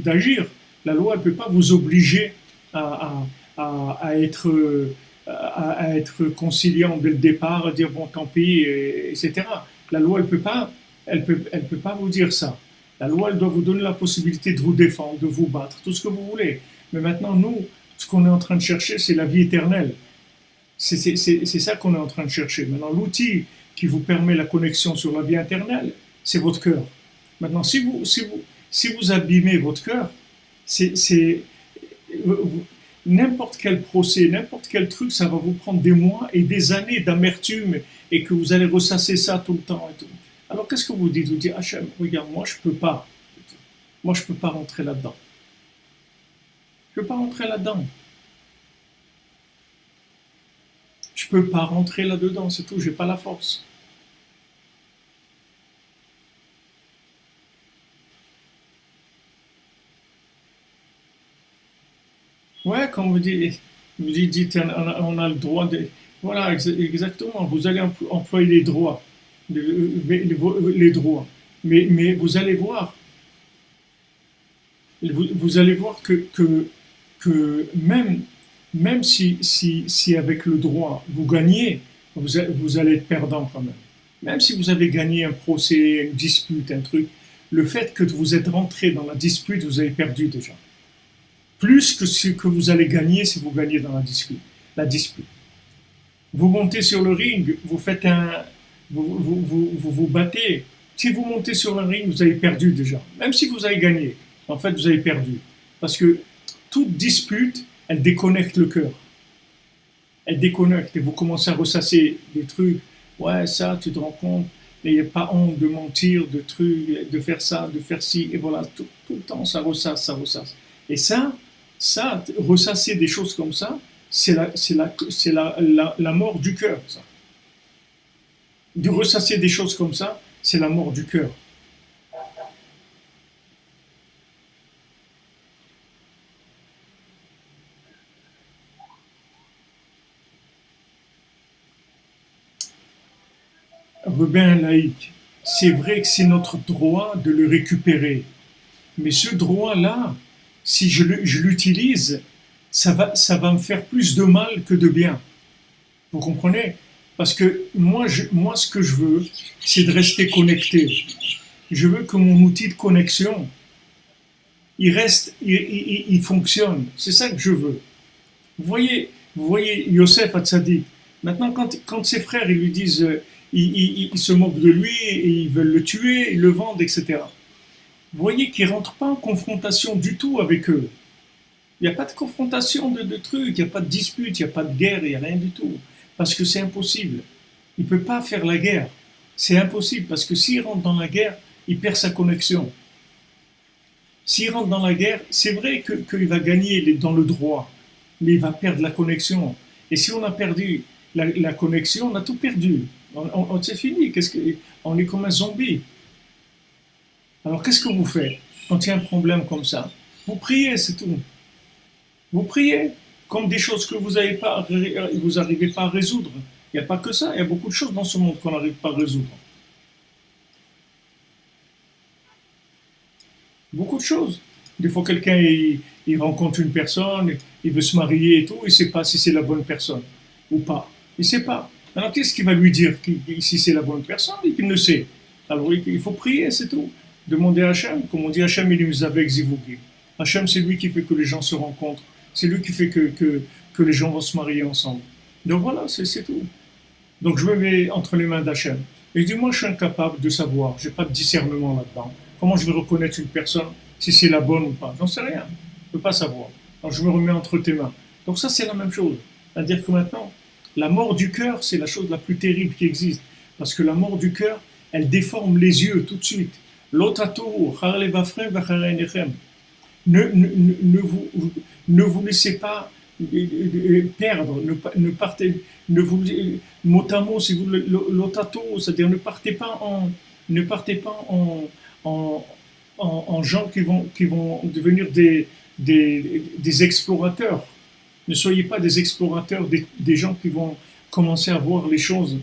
d'agir. La loi, elle ne peut pas vous obliger à être conciliant dès le départ, à dire bon, tant pis, etc. La loi, elle peut pas vous dire ça. La loi, elle doit vous donner la possibilité de vous défendre, de vous battre, tout ce que vous voulez. Mais maintenant, nous, ce qu'on est en train de chercher, c'est la vie éternelle. C'est ça qu'on est en train de chercher. Maintenant, l'outil qui vous permet la connexion sur la vie éternelle, c'est votre cœur. Maintenant, si vous abîmez votre cœur, n'importe quel procès, n'importe quel truc, ça va vous prendre des mois et des années d'amertume et que vous allez ressasser ça tout le temps et tout. Alors qu'est-ce que vous dites? Vous dites, Hachem, regarde, moi je peux pas. Moi je peux pas rentrer là-dedans. Je peux pas rentrer là-dedans. Je peux pas rentrer là-dedans, c'est tout, j'ai pas la force. Ouais, comme vous dites, on a le droit de... Voilà, exactement, vous allez employer les droits. Les droits. Mais vous allez voir que même si avec le droit vous gagnez, vous allez être perdant quand même. Même si vous avez gagné un procès, une dispute, un truc, le fait que vous êtes rentré dans la dispute, vous avez perdu déjà. Plus que ce que vous allez gagner si vous gagnez dans la dispute. Vous montez sur le ring, vous battez. Si vous montez sur le ring, vous avez perdu déjà. Même si vous avez gagné, en fait, vous avez perdu. Parce que toute dispute, elle déconnecte le cœur. Elle déconnecte et vous commencez à ressasser des trucs. Ouais, ça, tu te rends compte. Il n'y a pas honte de mentir, de trucs, de faire ça, de faire ci. Et voilà, tout le temps, ça ressasse, ça ressasse. Et ça, ressasser des choses comme ça, c'est la mort du cœur, ça. De ressasser des choses comme ça, c'est la mort du cœur. Rubin laïque, c'est vrai que c'est notre droit de le récupérer. Mais ce droit-là, si je l'utilise, ça va me faire plus de mal que de bien. Vous comprenez? Parce que moi, ce que je veux, c'est de rester connecté. Je veux que mon outil de connexion, il reste, il fonctionne. C'est ça que je veux. Vous voyez Yosef Hatzadik. Maintenant, quand ses frères ils lui disent, ils se moquent de lui, et ils veulent le tuer, ils le vendent, etc. Vous voyez qu'il ne rentre pas en confrontation du tout avec eux. Il n'y a pas de confrontation de trucs, il n'y a pas de dispute, il n'y a pas de guerre, il n'y a rien du tout. Parce que c'est impossible. Il ne peut pas faire la guerre. C'est impossible, parce que s'il rentre dans la guerre, il perd sa connexion. S'il rentre dans la guerre, c'est vrai qu'il va gagner dans le droit, mais il va perdre la connexion. Et si on a perdu la connexion, on a tout perdu. C'est fini. On est comme un zombie. Alors qu'est-ce que vous faites quand il y a un problème comme ça? Vous priez, c'est tout. Vous priez comme des choses que vous n'arrivez pas à résoudre. Il n'y a pas que ça, il y a beaucoup de choses dans ce monde qu'on n'arrive pas à résoudre. Beaucoup de choses. Des fois, quelqu'un il rencontre une personne, il veut se marier et tout, il ne sait pas si c'est la bonne personne ou pas. Il ne sait pas. Alors qu'est-ce qu'il va lui dire si c'est la bonne personne et qu'il ne sait? Alors il faut prier, c'est tout. Demander à Hachem, comme on dit, Hachem il nous avait exivougué. Hachem c'est lui qui fait que les gens se rencontrent. C'est lui qui fait que les gens vont se marier ensemble. Donc voilà, c'est tout. Donc je me mets entre les mains d'Hachem. Et je dis, moi je suis incapable de savoir, je n'ai pas de discernement là-dedans. Comment je vais reconnaître une personne, si c'est la bonne ou pas? J'en sais rien, je ne peux pas savoir. Alors je me remets entre tes mains. Donc ça c'est la même chose. C'est-à-dire que maintenant, la mort du cœur, c'est la chose la plus terrible qui existe. Parce que la mort du cœur, elle déforme les yeux tout de suite. L'otato, ne vous laissez pas perdre, ne partez, ne vous, mot à mot, si vous l'otato, c'est-à-dire ne partez pas en, en gens qui vont devenir des explorateurs. Ne soyez pas des explorateurs, des gens qui vont commencer à voir les choses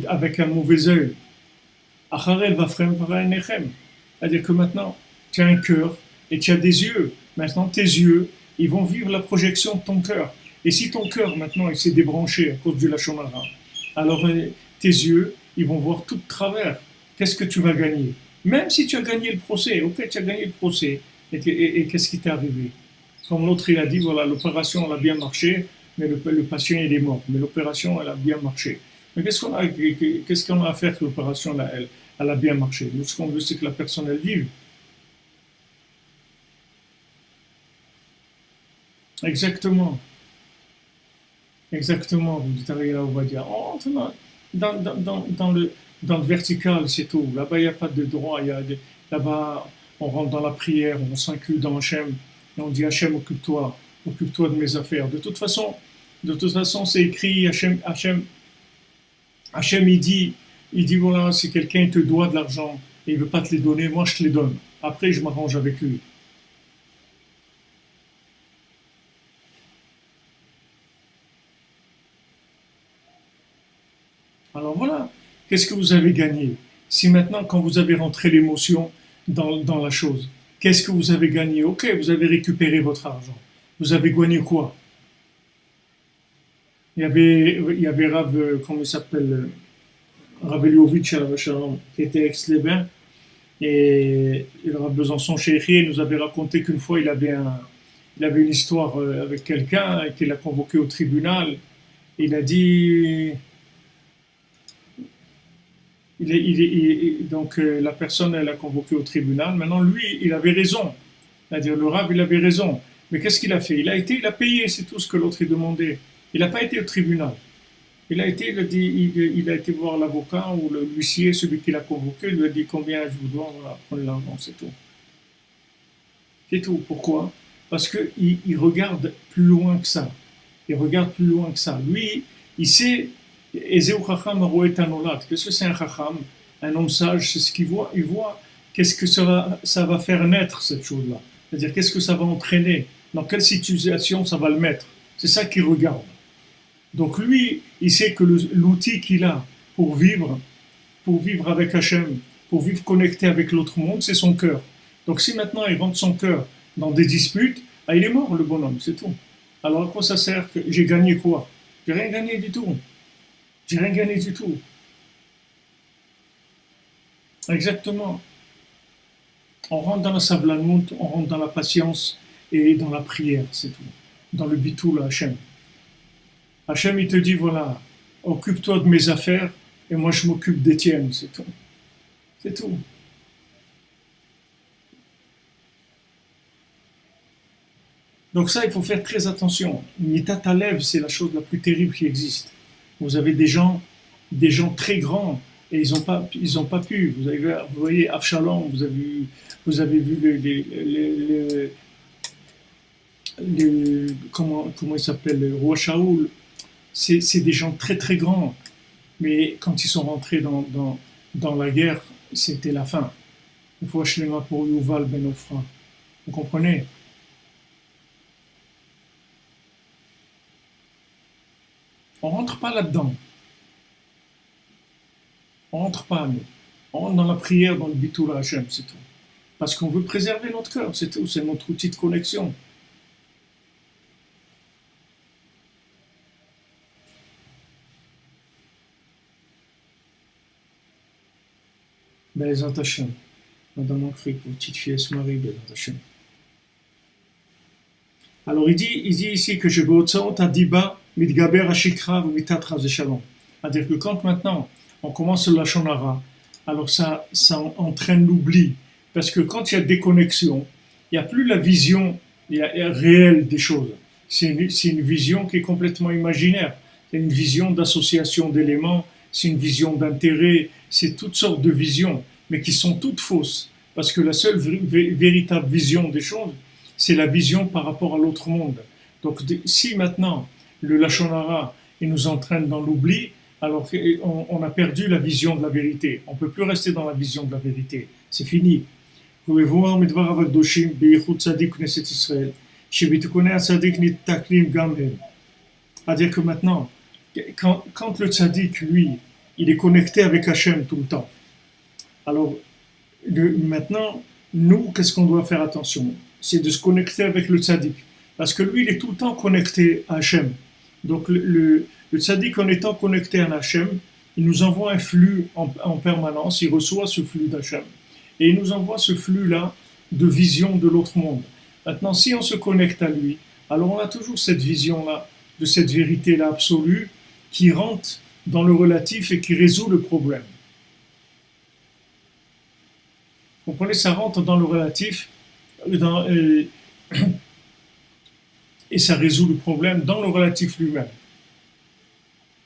avec un mauvais œil. C'est-à-dire que maintenant, tu as un cœur et tu as des yeux. Maintenant, tes yeux, ils vont vivre la projection de ton cœur. Et si ton cœur, maintenant, il s'est débranché à cause du Lachon Hara, alors tes yeux, ils vont voir tout de travers. Qu'est-ce que tu vas gagner? Même si tu as gagné le procès, ok, tu as gagné le procès, et qu'est-ce qui t'est arrivé? Comme l'autre, il a dit, voilà, l'opération, elle a bien marché, mais le patient, il est mort. Mais l'opération, elle a bien marché. Mais qu'est-ce qu'on a à faire que l'opération, elle a bien marché? Nous, ce qu'on veut, c'est que la personne, elle vive. Exactement. Exactement, vous dites Ariel Ovadia. On rentre dans le vertical, c'est tout. Là-bas, il n'y a pas de droit. Là-bas, on rentre dans la prière, on s'inclut dans Hachem, et on dit Hachem, occupe-toi de mes affaires. De toute façon, c'est écrit, Hachem il dit voilà, si quelqu'un te doit de l'argent et il ne veut pas te les donner, moi je te les donne. Après, je m'arrange avec lui. Alors voilà, qu'est-ce que vous avez gagné? Si maintenant, quand vous avez rentré l'émotion dans la chose, qu'est-ce que vous avez gagné? Ok, vous avez récupéré votre argent. Vous avez gagné quoi? Il y avait Rav, comment il s'appelle, Rav Eliovitch qui était ex-Lévin, et le Rav Besançon Chéri nous avait raconté qu'une fois il avait une histoire avec quelqu'un et qu'il a convoqué au tribunal. Il a dit, donc la personne elle a convoqué au tribunal. Maintenant lui, il avait raison. C'est-à-dire le Rav, il avait raison. Mais qu'est-ce qu'il a fait? Il a payé, c'est tout ce que l'autre lui demandait. Il n'a pas été au tribunal. Il a été voir l'avocat ou l'huissier, celui qui l'a convoqué, il lui a dit combien je vous dois, voilà, prenez l'argent, c'est tout. C'est tout. Pourquoi? Parce qu'il regarde plus loin que ça. Il regarde plus loin que ça. Lui, il sait Ezeu Chacham Aroet Anolad. Qu'est-ce que c'est un Chacham? Un homme sage, c'est ce qu'il voit. Il voit qu'est-ce que ça va faire naître, cette chose-là. C'est-à-dire, qu'est-ce que ça va entraîner? Dans quelle situation ça va le mettre? C'est ça qu'il regarde. Donc lui, il sait que l'outil qu'il a pour vivre avec Hachem, pour vivre connecté avec l'autre monde, c'est son cœur. Donc si maintenant il rentre son cœur dans des disputes, ah, il est mort le bonhomme, c'est tout. Alors à quoi ça sert que j'ai gagné quoi? J'ai rien gagné du tout. J'ai rien gagné du tout. Exactement. On rentre dans la sablanout, on rentre dans la patience et dans la prière, c'est tout. Dans le bitoul Hachem. Hachem, il te dit, voilà, occupe-toi de mes affaires et moi je m'occupe des tiennes, c'est tout. C'est tout. Donc ça, il faut faire très attention. Mitat Alev, c'est la chose la plus terrible qui existe. Vous avez des gens très grands et ils ont pas pu. Vous voyez Avshalom, vous avez vu comment il s'appelle, le roi Shaoul. C'est des gens très très grands. Mais quand ils sont rentrés dans la guerre, c'était la fin. Une fois Shlema pour Yuval Ben Ofra. Vous comprenez? On rentre pas là-dedans. On rentre pas, nous. On rentre dans la prière, dans le bitoul Hachem, c'est tout. Parce qu'on veut préserver notre cœur, c'est tout. C'est notre outil de connexion. Bezat Hachem. Madame Ankrik, petite fille Marie, Bezat Hachem. Alors il dit ici que je veux à Diba, Mitgaber Ashikra, Mitat Shalom. C'est-à-dire que quand maintenant on commence le Lashon Hara, alors ça entraîne l'oubli. Parce que quand il y a déconnexion, il n'y a plus la vision réelle des choses. C'est une vision qui est complètement imaginaire. C'est une vision d'association d'éléments, c'est une vision d'intérêt, c'est toutes sortes de visions, mais qui sont toutes fausses. Parce que la seule véritable vision des choses, c'est la vision par rapport à l'autre monde. Donc si maintenant le Lashon Hara nous entraîne dans l'oubli, alors on a perdu la vision de la vérité. On ne peut plus rester dans la vision de la vérité. C'est fini. Vous pouvez voir מדבר הקדושים בייחוד צדיק כנסת ישראל, שבתיקוני הצדיק נתקנים גם הם. C'est-à-dire que maintenant, quand le tzaddik, lui, il est connecté avec Hachem tout le temps, alors maintenant, nous, qu'est-ce qu'on doit faire attention? C'est de se connecter avec le tzaddik. Parce que lui, il est tout le temps connecté à Hachem. Donc le tzaddik, en étant connecté à Hachem, il nous envoie un flux en permanence, il reçoit ce flux d'Hachem. Et il nous envoie ce flux-là de vision de l'autre monde. Maintenant, si on se connecte à lui, alors on a toujours cette vision-là, de cette vérité-là absolue, qui rentre dans le relatif et qui résout le problème. Vous comprenez, ça rentre dans le relatif, et ça résout le problème dans le relatif lui-même.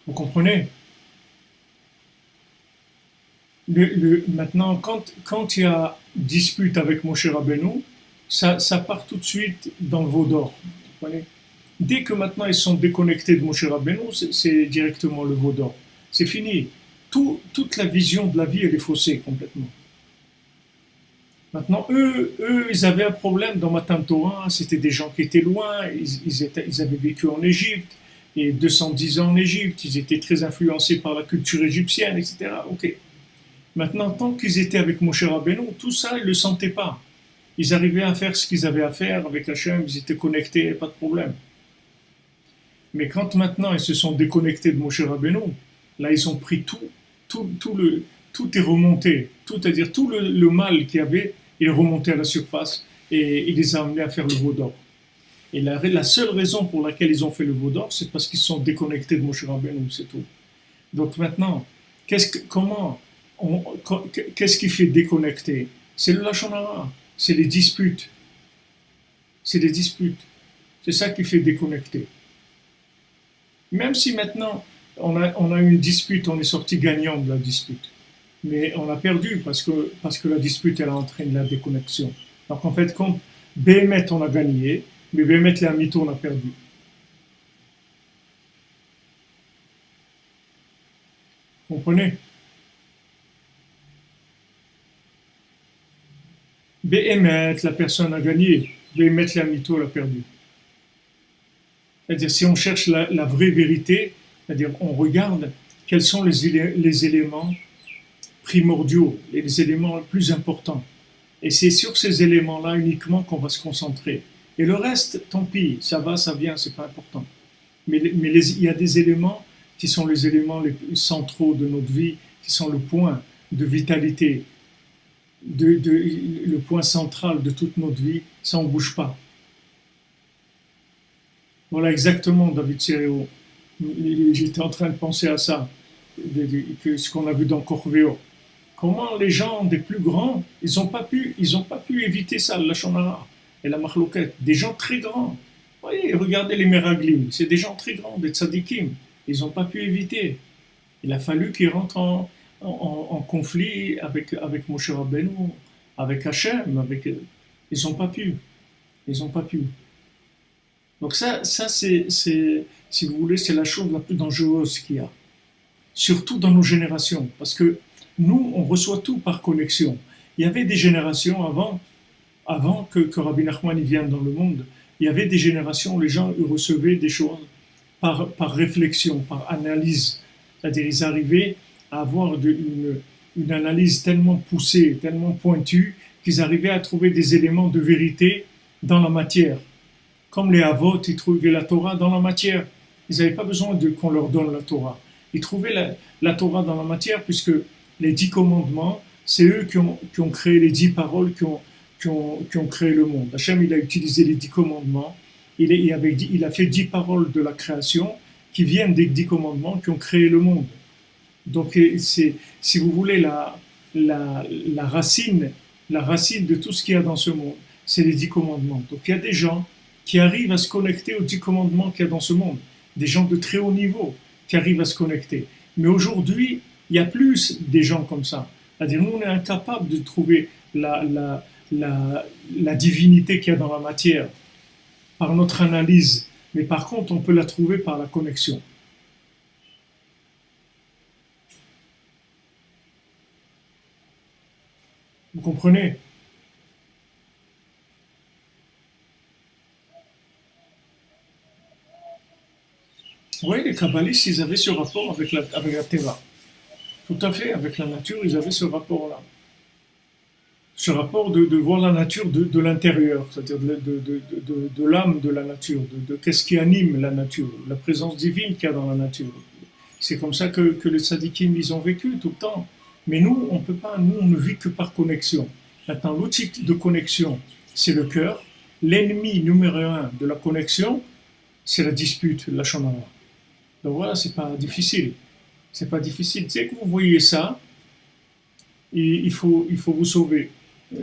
Vous comprenez? Maintenant, quand il y a dispute avec Moshe Rabbeinu, ça part tout de suite dans le veau d'or. Vous comprenez? Dès que maintenant ils sont déconnectés de Moshe Rabbeinu, c'est directement le veau d'or. C'est fini. Toute la vision de la vie, elle est faussée complètement. Maintenant, eux, ils avaient un problème dans Matan Torah, c'était des gens qui étaient loin, ils avaient vécu en Égypte, et 210 ans en Égypte, ils étaient très influencés par la culture égyptienne, etc. Ok. Maintenant, tant qu'ils étaient avec Moshe Rabbeinu, tout ça, ils ne le sentaient pas. Ils arrivaient à faire ce qu'ils avaient à faire avec Hachem, ils étaient connectés, pas de problème. Mais quand maintenant ils se sont déconnectés de Moshe Rabbeinu, là ils ont pris tout est remonté, c'est-à-dire tout le mal qu'il y avait, il est remonté à la surface et il les a amenés à faire le veau d'or. Et la seule raison pour laquelle ils ont fait le veau d'or, c'est parce qu'ils se sont déconnectés de Moshe Rabbeinu, c'est tout. Donc maintenant, qu'est-ce qui fait déconnecter? C'est le Lashon Hara, c'est les disputes. C'est les disputes. C'est ça qui fait déconnecter. Même si maintenant, on a eu une dispute, on est sorti gagnant de la dispute. Mais on a perdu parce que la dispute, elle a entraîné la déconnexion. Donc en fait, quand Béhémet, on a gagné, mais Béhémet et Amito, on a perdu. Vous comprenez? Béhémet, la personne a gagné. Béhémet, la mytho, l'a perdu. C'est-à-dire, si on cherche la vraie vérité, c'est-à-dire, on regarde quels sont les éléments primordiaux, les éléments les plus importants. Et c'est sur ces éléments-là uniquement qu'on va se concentrer. Et le reste, tant pis, ça va, ça vient, c'est pas important. Mais il y a des éléments qui sont les éléments les plus centraux de notre vie, qui sont le point de vitalité, le point central de toute notre vie, ça on ne bouge pas. Voilà exactement, David Serio. J'étais en train de penser à ça, ce qu'on a vu dans Corvéo. Comment les gens des plus grands, ils n'ont pas pu éviter ça, la Lachon Hara et la Marloquette. Des gens très grands. Voyez, regardez les Meraglim, c'est des gens très grands, des tzadikim. Ils n'ont pas pu éviter. Il a fallu qu'ils rentrent en conflit avec Moshe Rabbeinu, avec Hachem, ils n'ont pas pu. Ils n'ont pas pu. Donc ça c'est, si vous voulez, c'est la chose la plus dangereuse qu'il y a. Surtout dans nos générations. Parce que nous, on reçoit tout par connexion. Il y avait des générations avant que Rabbi Nachman vienne dans le monde, il y avait des générations où les gens recevaient des choses par réflexion, par analyse. C'est-à-dire ils arrivaient à avoir une analyse tellement poussée, tellement pointue, qu'ils arrivaient à trouver des éléments de vérité dans la matière. Comme les Avot, ils trouvaient la Torah dans la matière. Ils n'avaient pas besoin qu'on leur donne la Torah. Ils trouvaient la Torah dans la matière, puisque les 10 commandements, c'est eux qui ont créé les 10 paroles qui ont créé le monde. Hachem, il a utilisé les 10 commandements. Il a fait 10 paroles de la création qui viennent des 10 commandements qui ont créé le monde. Donc, c'est, si vous voulez, la racine de tout ce qu'il y a dans ce monde, c'est les 10 commandements. Donc, il y a des gens qui arrivent à se connecter aux 10 commandements qu'il y a dans ce monde. Des gens de très haut niveau qui arrivent à se connecter. Mais aujourd'hui, il y a plus des gens comme ça. C'est-à-dire, nous, on est incapable de trouver la divinité qu'il y a dans la matière par notre analyse. Mais par contre, on peut la trouver par la connexion. Vous comprenez? Oui, les kabbalistes, ils avaient ce rapport avec la Teva. Tout à fait, avec la nature, ils avaient ce rapport-là. Ce rapport de voir la nature de l'intérieur, c'est-à-dire de l'âme de la nature, de qu'est-ce qui anime la nature, la présence divine qu'il y a dans la nature. C'est comme ça que les tzadikim, ils ont vécu tout le temps. Mais nous, on peut pas, nous, on ne vit que par connexion. Maintenant, l'outil de connexion, c'est le cœur. L'ennemi numéro 1 de la connexion, c'est la dispute, la Lachon Hara. Donc voilà, c'est pas difficile. C'est pas difficile. Dès que vous voyez ça, il faut vous sauver.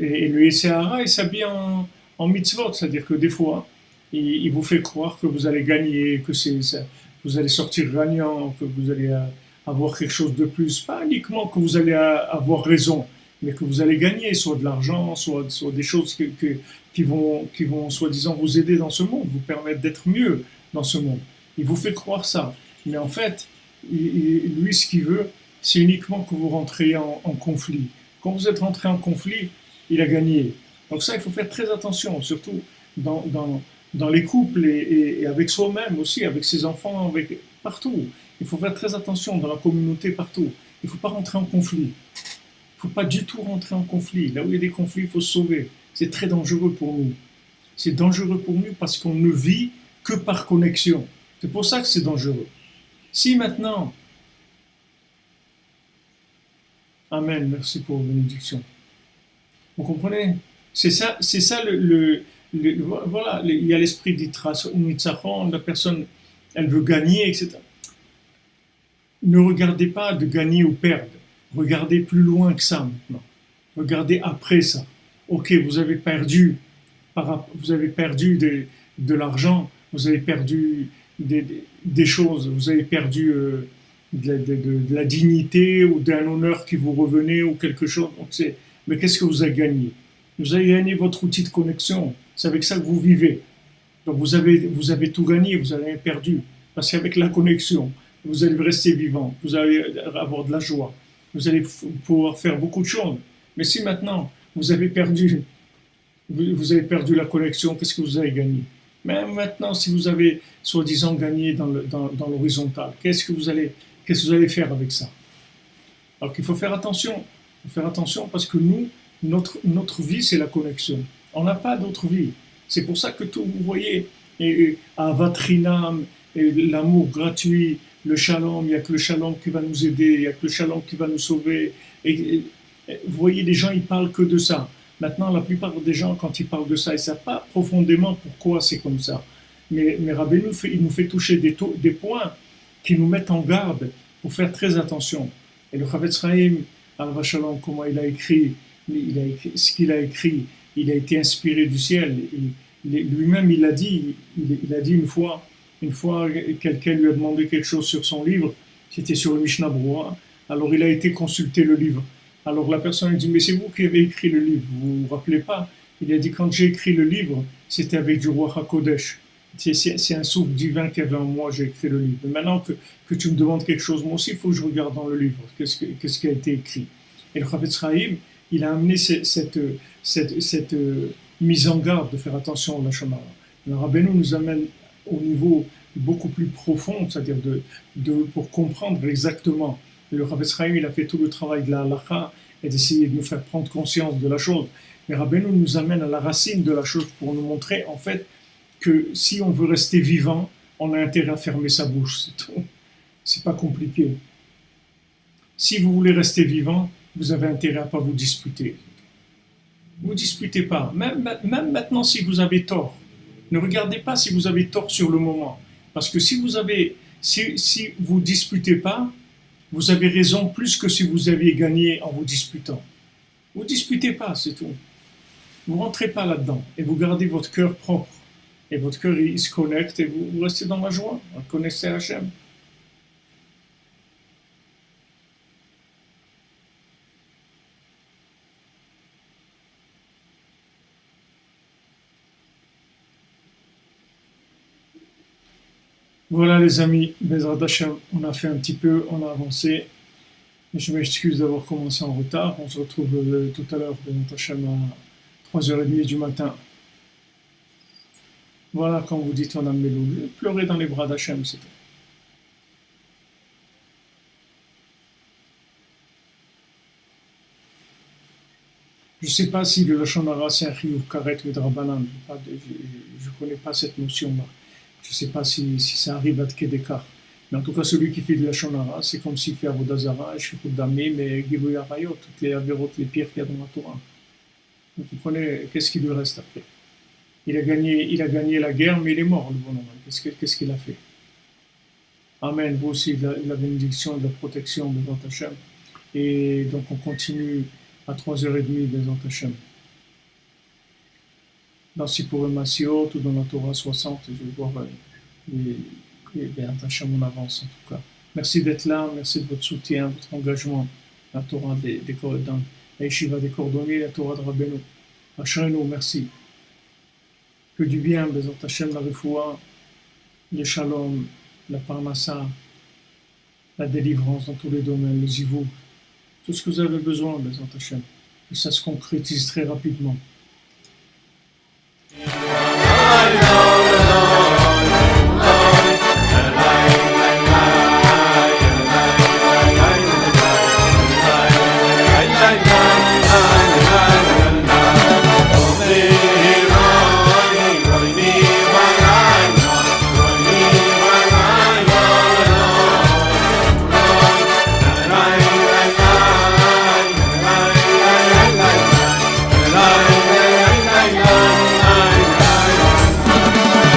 Et le Yetzer-Hara, il s'habille en mitzvot, c'est-à-dire que des fois, il vous fait croire que vous allez gagner, que vous allez sortir gagnant, que vous allez avoir quelque chose de plus. Pas uniquement que vous allez avoir raison, mais que vous allez gagner, soit de l'argent, soit des choses qui vont soi-disant vous aider dans ce monde, vous permettre d'être mieux dans ce monde. Il vous fait croire ça. Mais en fait, lui, ce qu'il veut, c'est uniquement que vous rentriez en conflit. Quand vous êtes rentré en conflit, il a gagné. Donc ça, il faut faire très attention, surtout dans les couples et avec soi-même aussi, avec ses enfants, partout. Il faut faire très attention dans la communauté, partout. Il ne faut pas rentrer en conflit. Il ne faut pas du tout rentrer en conflit. Là où il y a des conflits, il faut se sauver. C'est très dangereux pour nous. C'est dangereux pour nous parce qu'on ne vit que par connexion. C'est pour ça que c'est dangereux. Si maintenant... Amen, merci pour la bénédiction. Vous comprenez? C'est ça voilà, il y a l'esprit d'Itzachon, la personne, elle veut gagner, etc. Ne regardez pas de gagner ou perdre. Regardez plus loin que ça maintenant. Regardez après ça. Ok, vous avez perdu de l'argent, vous avez perdu des choses, vous avez perdu de la dignité ou d'un honneur qui vous revenait ou quelque chose. Mais qu'est-ce que vous avez gagné? Vous avez gagné votre outil de connexion. C'est avec ça que vous vivez. Donc vous avez tout gagné, vous avez rien perdu. Parce qu'avec la connexion, vous allez rester vivant, vous allez avoir de la joie, vous allez pouvoir faire beaucoup de choses. Mais si maintenant vous avez perdu la connexion, qu'est-ce que vous avez gagné? Même maintenant, si vous avez soi-disant gagné dans l'horizontal, qu'est-ce que vous allez faire avec ça? Alors qu'il faut faire attention. Il faut faire attention parce que notre vie, c'est la connexion. On n'a pas d'autre vie. C'est pour ça que tout, vous voyez, Avatrinam, l'amour gratuit, le shalom, il n'y a que le shalom qui va nous aider, il n'y a que le shalom qui va nous sauver. Vous voyez, les gens, ils parlent que de ça. Maintenant, la plupart des gens, quand ils parlent de ça, ils ne savent pas profondément pourquoi c'est comme ça. Mais Rabbeinu, il nous fait toucher des points qui nous mettent en garde pour faire très attention. Et le Chavetz Chaim, Alav Shalom, comment ce qu'il a écrit, il a été inspiré du ciel. Lui-même, il a dit une fois, quelqu'un lui a demandé quelque chose sur son livre, c'était sur le Mishnah Brura, alors il a été consulter le livre. Alors la personne a dit, mais c'est vous qui avez écrit le livre, vous vous rappelez pas? Il a dit, quand j'ai écrit le livre, c'était avec du roi HaKodesh. C'est un souffle divin qu'il y avait en moi, j'ai écrit le livre. Mais maintenant que tu me demandes quelque chose, moi aussi, il faut que je regarde dans le livre, qu'est-ce qui a été écrit. Et le Chavetz Chaim, il a amené cette mise en garde de faire attention à la Shonara. Le Rabbeinu nous amène au niveau beaucoup plus profond, c'est-à-dire pour comprendre exactement. Le Chavetz Chaim, il a fait tout le travail de la halakha et d'essayer de nous faire prendre conscience de la chose. Mais Rabbeinu nous amène à la racine de la chose pour nous montrer, en fait, que si on veut rester vivant, on a intérêt à fermer sa bouche, c'est tout. C'est pas compliqué. Si vous voulez rester vivant, vous avez intérêt à pas vous disputer. Vous disputez pas. Même maintenant, si vous avez tort, ne regardez pas si vous avez tort sur le moment. Parce que si vous disputez pas, vous avez raison plus que si vous aviez gagné en vous disputant. Vous disputez pas, c'est tout. Vous rentrez pas là-dedans et vous gardez votre cœur propre. Et votre cœur, il se connecte et vous restez dans la joie. Vous connaissez Hachem. Voilà les amis, Bezrat Hachem, on a fait un petit peu, on a avancé. Je m'excuse d'avoir commencé en retard. On se retrouve tout à l'heure, Bezrat Hachem, à 3h30 du matin. Voilà, quand vous dites on a Melou, pleurez dans les bras d'Hachem, c'est tout. Je ne sais pas si le Lashon Hara c'est un chiyuv karet ou drabanan. Je ne connais pas cette notion-là. Je ne sais pas si ça arrive à Tkedekar. Mais en tout cas, celui qui fait de Lashon Hara, c'est comme s'il fait Avodah Zara, Shfichut Damim et Giboy Arayot, toutes les avérotes, les pires qu'il y a dans la Torah. Donc vous comprenez, qu'est-ce qui lui reste après? Il a gagné la guerre, mais il est mort, le bonhomme. Qu'est-ce qu'il a fait? Amen. Vous aussi, la bénédiction et la protection de votre Hachem. Et donc, on continue à 3h30 de votre Hachem. Dans Sipurim Masiot ou dans la Torah 60, je vais voir Hachem, on avance en tout cas. Merci d'être là, merci de votre soutien, votre engagement. La Torah dans la Yeshiva des Cordonniers, la Torah de Rabbeinu. Hachem, merci. Que du bien, Bezrat Hachem, la refoua, le shalom, la parnassa, la délivrance dans tous les domaines, le zivou, tout ce que vous avez besoin, Bezrat Hachem, que ça se concrétise très rapidement.